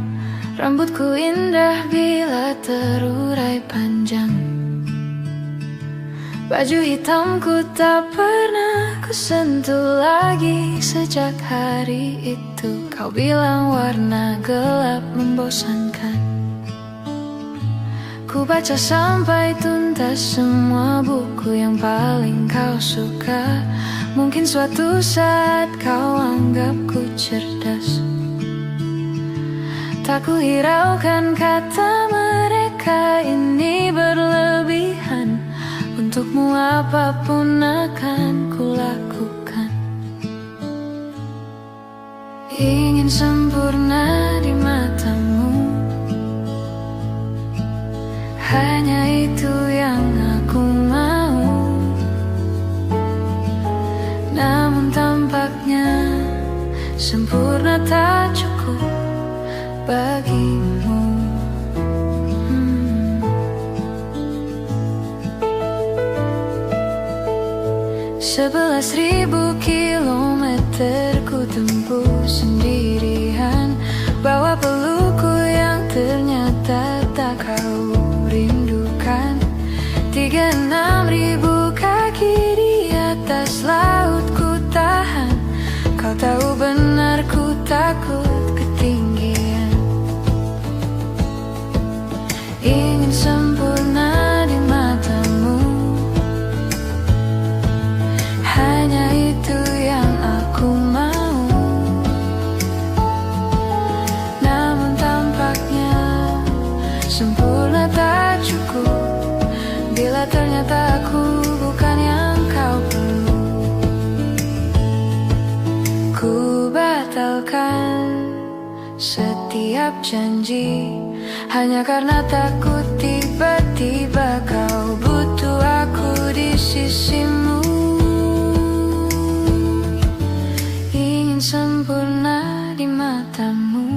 rambutku indah bila terurai panjang. Baju hitamku tak pernah ku sentuh lagi sejak hari itu. Kau bilang warna gelap membosankan. Ku baca sampai tuntas semua buku yang paling kau suka. Mungkin suatu saat kau anggapku cerdas. Tak kuhiraukan kata mereka ini berlebihan. Untukmu apapun akan kulakukan. Ingin sempurna di matamu, hanya itu yang aku mau. Namun tampaknya sempurna tak cukup bagimu. 11.000 kilometer ku tempuh sendirian, bawa pelukku yang ternyata tak kau rindukan. 36.000 kaki di atas laut ku tahan. Kau tahu benar ku takut ketinggian. Ingin sempurna di matamu, hanya itu yang aku mau. Namun tampaknya sempurna tak cukup bila ternyata aku bukan yang kau perlu. Ku batalkan setiap janji hanya karena takut tiba-tiba kau butuh aku di sisimu. Ingin sempurna di matamu,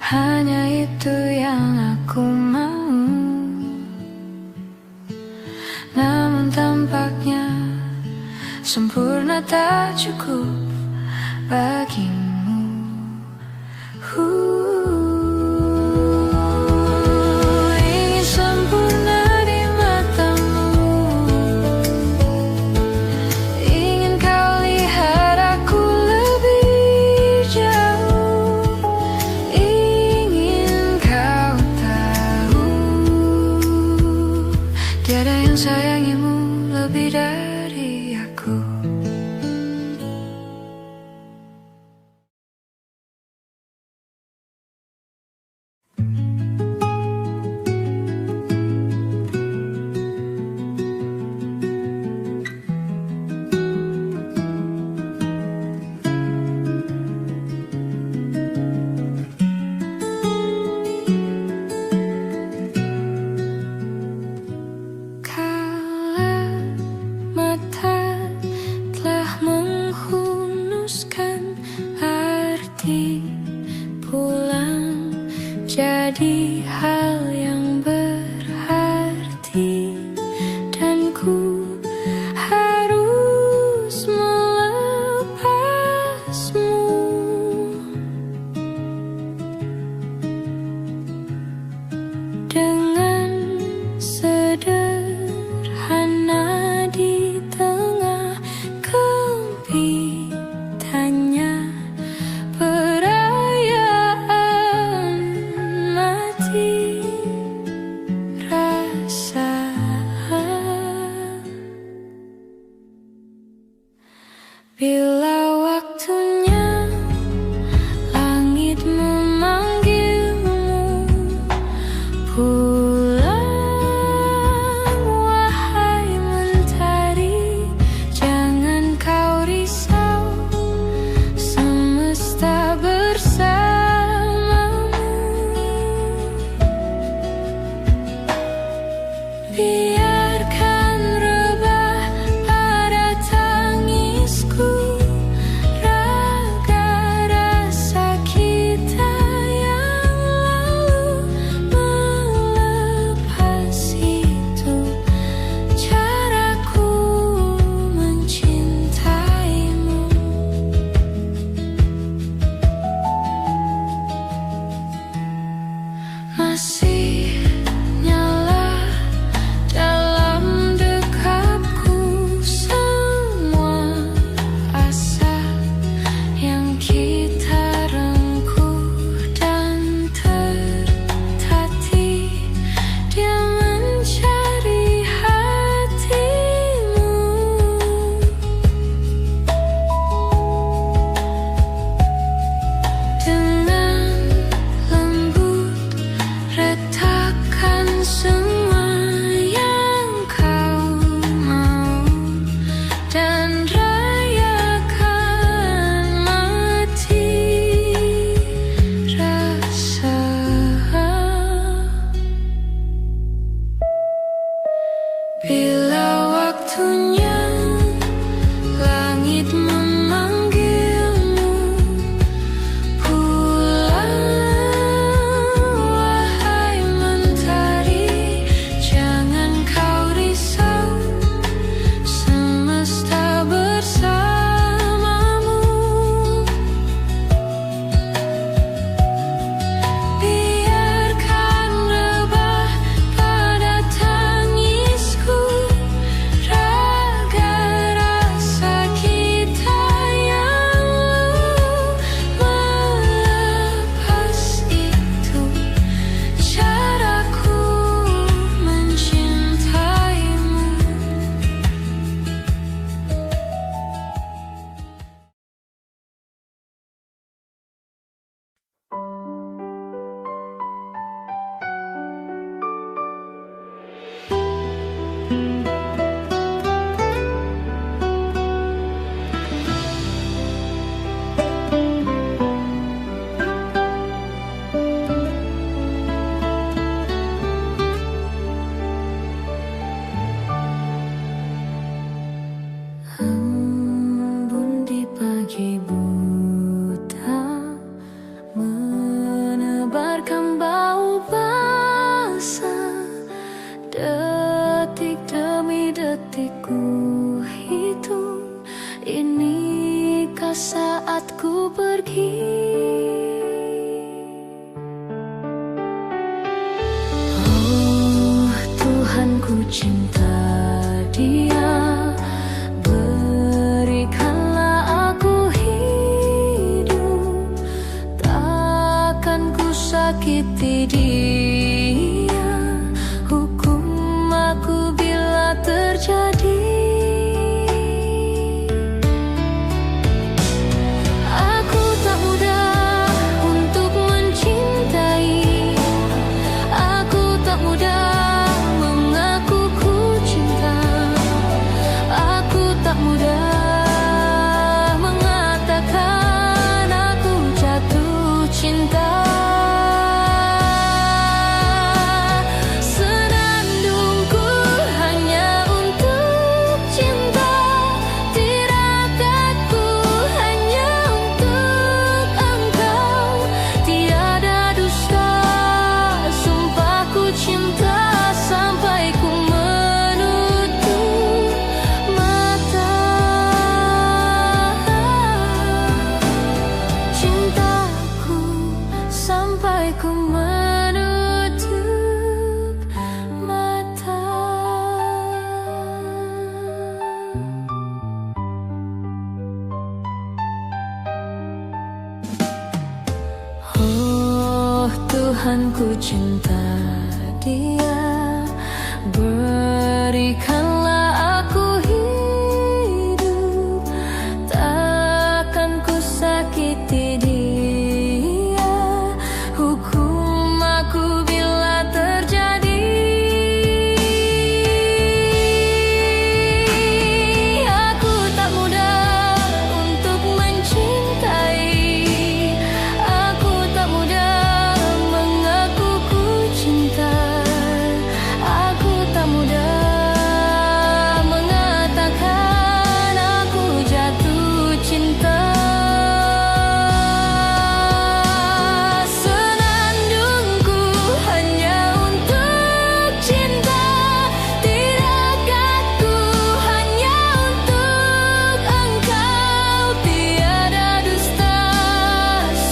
hanya itu yang aku mau. Namun tampaknya sempurna tak cukup bagimu. Ingin sempurna di matamu, ingin kau lihat aku lebih jauh, ingin kau tahu tiada yang sayangimu lebih dari aku. Jadi hal yang berarti, dan ku harus melepasmu. Dengan sederhana di tengah kempitannya perayaan mati. saat ku pergi. Oh Tuhan, ku cinta dia, berikanlah aku hidup, takkan ku sakiti dia, hukum aku bila terjadi. Aku tak mudah untuk mencintai, aku tak mudah mengaku ku cinta, aku tak mudah mengatakan aku jatuh cinta. Senandungku hanya untuk cinta, tirakatku hanya untuk engkau. Tiada dusta, sumpahku cinta sampai ku menutup mata. Cintaku sampai ku menutup mata. Oh Tuhan, ku cinta dia, berikanlah aku hidup, takkan ku sakiti dia, hukum aku bila terjadi. Aku tak mudah untuk mencintai, aku tak mudah mengaku ku cinta, aku tak mudah mengatakan aku jatuh cinta. Senandungku hanya untuk cinta, tirakatku hanya untuk engkau. Tiada dusta,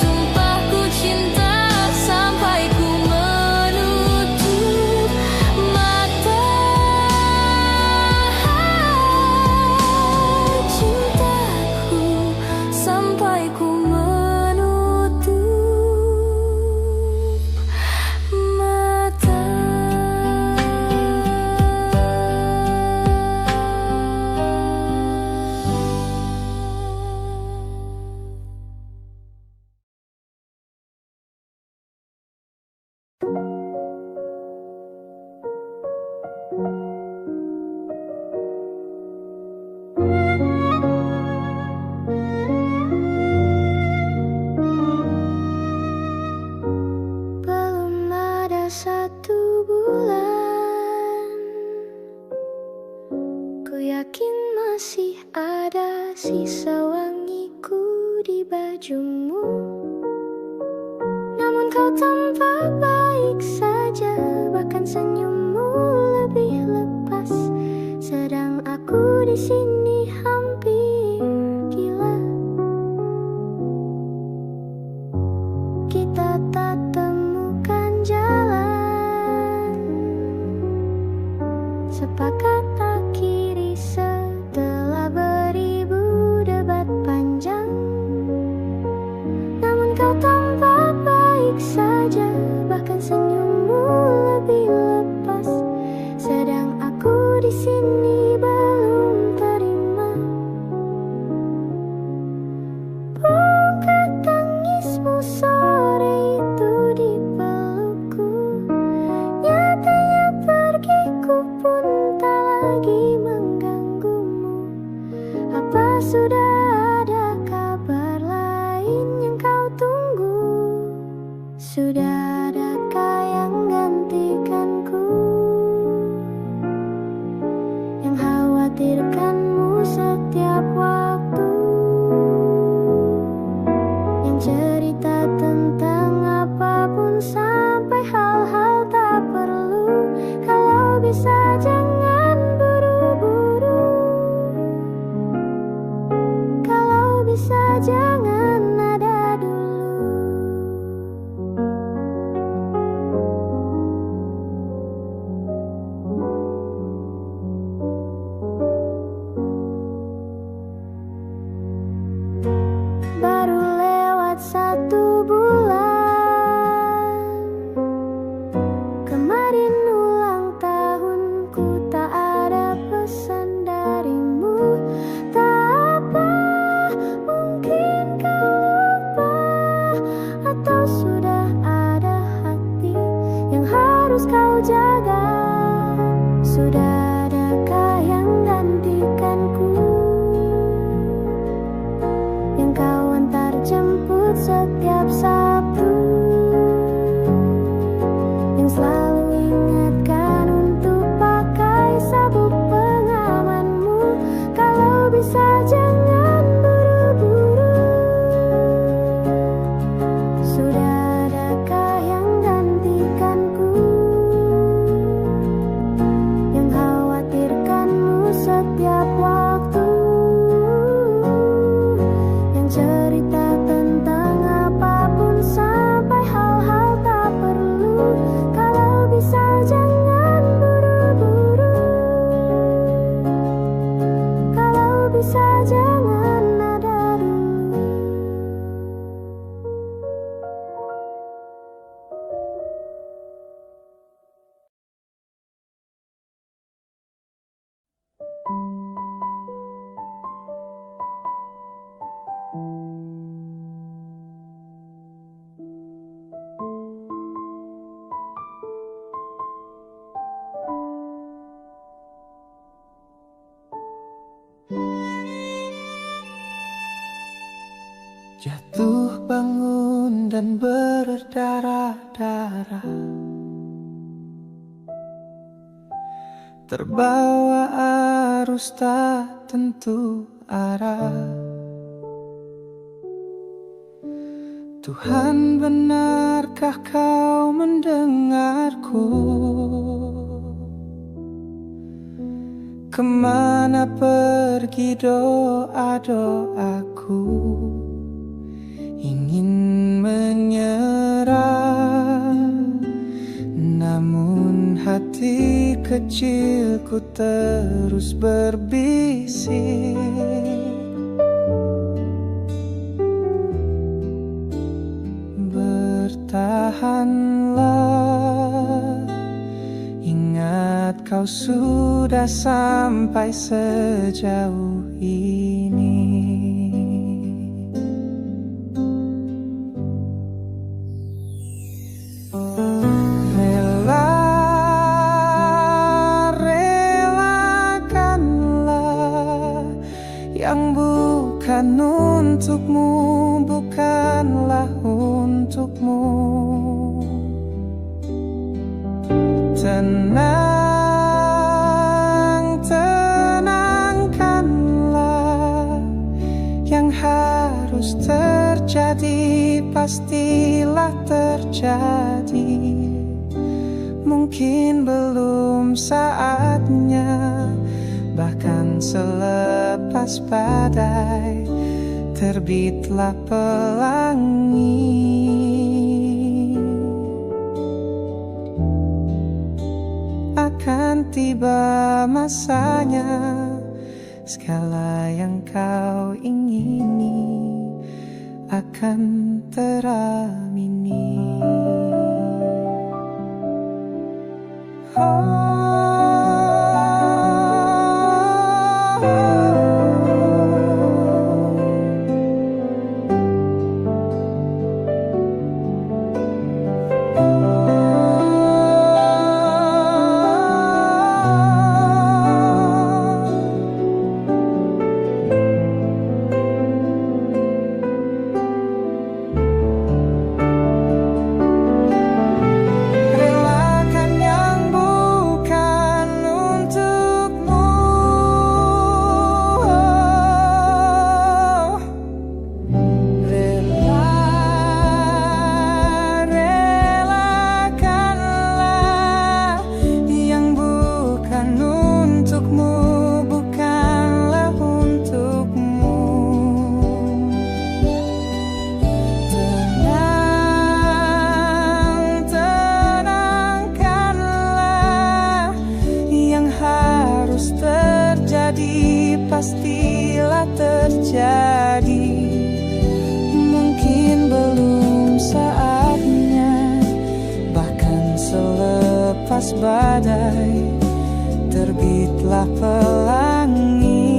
sumpahku cinta sampai ku menutup mata. Cintaku sampai ku menutup mata. Belum ada 1 bulan, ku yakin masih ada sisa wangiku di bajumu. Namun kau tampak baik saja, bahkan senyummu lebih lepas, sedang aku di sini hampir gila. Kita tak temukan jalan, sepakat akhiri setelah beribu debat panjang. Namun kau tampak baik saja, bahkan senyummu lebih lepas, sedang aku di sini belum terima. Bukan tangismu sore itu di pelukku, nyatanya pergiku pun tak lagi mengganggumu. Apa sudah ada kabar lain yang kau tunggu? Sudah adakah yang gantikanku, yang khawatirkanmu setiap waktu, yang cerita tentang apapun sampai hal-hal tak perlu. Kalau bisa jangan buru-buru, kalau bisa jangan setiap Sabtu, yang selalu ingatkan untuk pakai sabuk pengamanmu. Kalau bisa jangan buru-buru. Sudah adakah yang gantikanku, yang khawatirkanmu setiap waktu, yang cerita tentang apapun sampai hal-hal tak perlu. Kalau bisa jangan buru-buru. Kalau bisa jangan ada dulu. Jatuh bangun dan berdarah-darah, terbawa arus tak tentu arah. Tuhan, benarkah kau mendengarku? Kemana pergi doa-doaku? Ingin menyerah, namun hati kecilku terus berbisik. Bertahanlah, ingat kau sudah sampai sejauh ini. Yang bukan untukmu, bukanlah untukmu. Tenang, tenangkanlah. Yang harus terjadi pastilah terjadi. Mungkin belum saatnya, bahkan selepas badai terbitlah pelangi. Akan tiba masanya, segala yang kau ingini akan teramini. Pastilah terjadi. Mungkin belum saatnya, bahkan selepas badai terbitlah pelangi.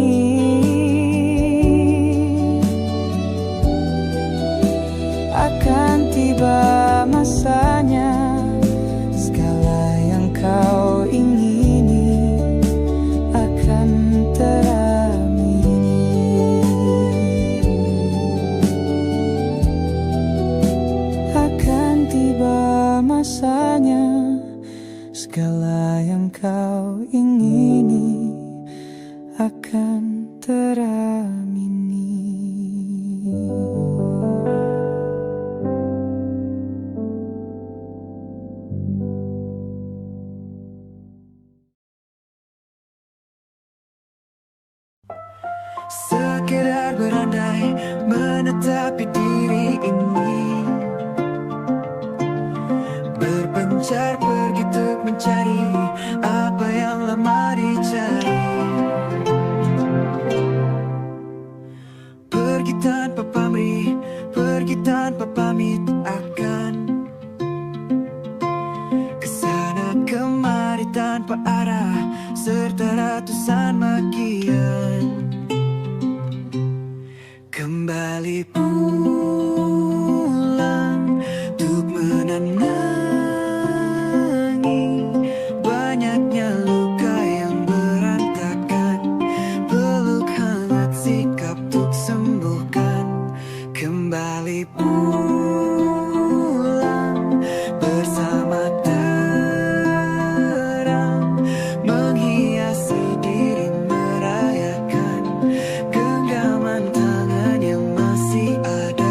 Akan tiba masanya, segala yang kau ingini akan teramini. masanya, segala yang kau ingini akan teramini. Sekedar berandai menetapi diri ini, berpencar pergi untuk mencari apa yang lama dicari. Pergi tanpa pamrih, pergi tanpa pamit, akan kesana kemari tanpa arah, serta ratusan makian. Kembali pulang untuk menenangi banyaknya luka yang berantakan, peluk hangat sikap untuk sembuhkan. Kembali pulang bersama terang, menghiasi diri merayakan genggaman tangan yang masih ada.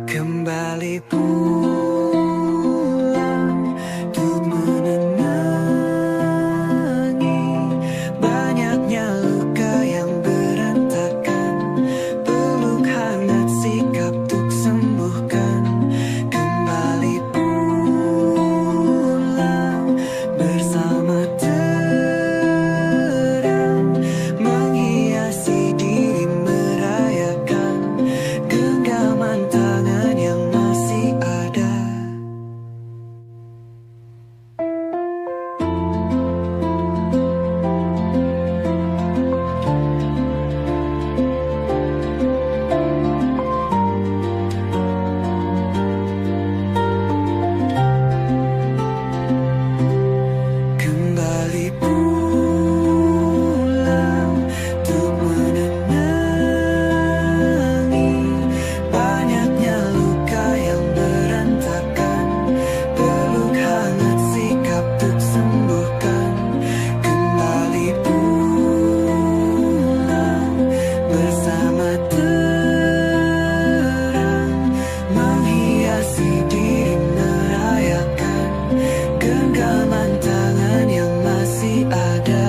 Kembali pulang untuk menenangi banyaknya luka yang berantakan, peluk hangat sikap untuk sembuhkan. Kembali pulang bersama terang, menghiasi diri merayakan genggaman tangan yang masih ada. Kembali pulang untuk menenangi banyaknya luka yang berantakan, peluk hangat sikap untuk sembuhkan. Kembali pulang bersama terang, menghiasi diri merayakan genggaman tangan yang masih ada.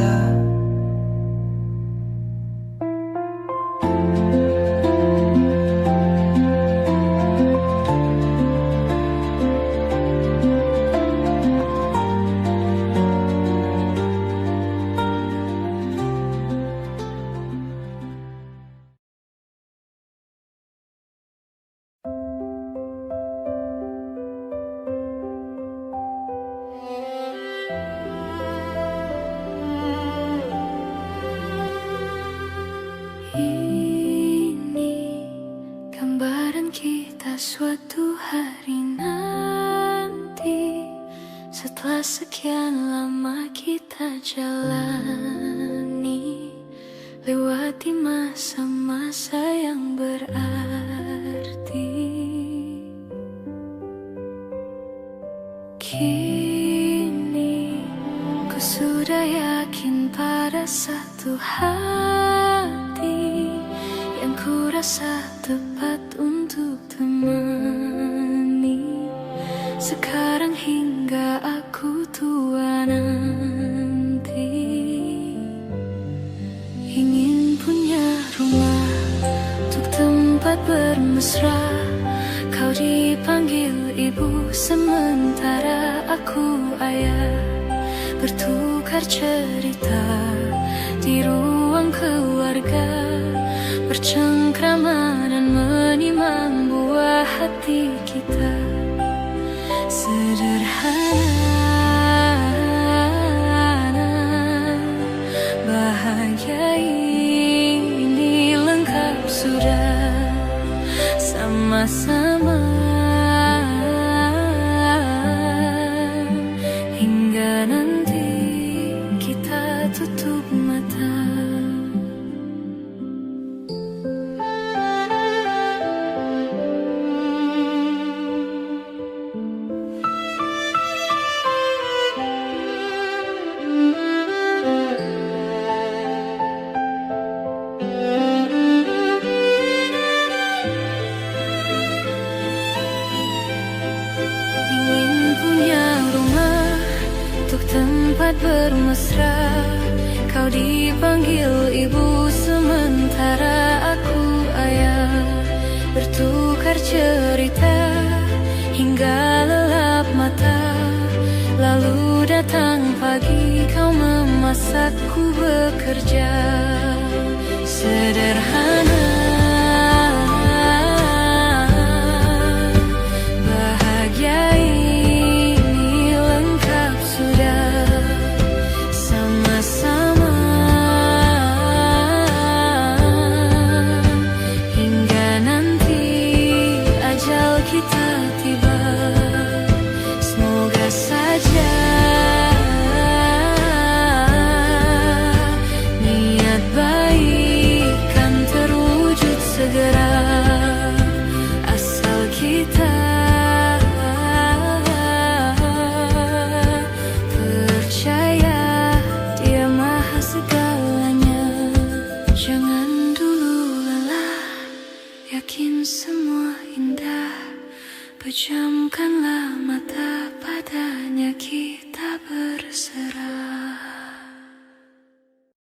Ini gambaran kita suatu hari nanti, setelah sekian lama kita jalani, lewati masa-masa yang berarti. Kini ku sudah yakin pada satu hati yang ku rasa tepat untuk temani. Sekarang hingga aku tua nanti, ingin punya rumah untuk tempat bermesra. Kau dipanggil ibu sementara aku ayah, bertukar cerita di ruang keluarga, bercengkrama dan menimang buah hati kita. Sederhana, bahagia ini lengkap sudah, sama-sama bertukar cerita hingga lelap mata. Lalu datang pagi, kau memasakku bekerja. Sederhana, bahagia ini lengkap sudah. Sama-sama hingga nanti ajal kita tiba. Semoga saja niat baik kan terwujud segera, asal kita percaya Dia maha segalanya. Jangan dulu lelah, yakin semua indah. Pejam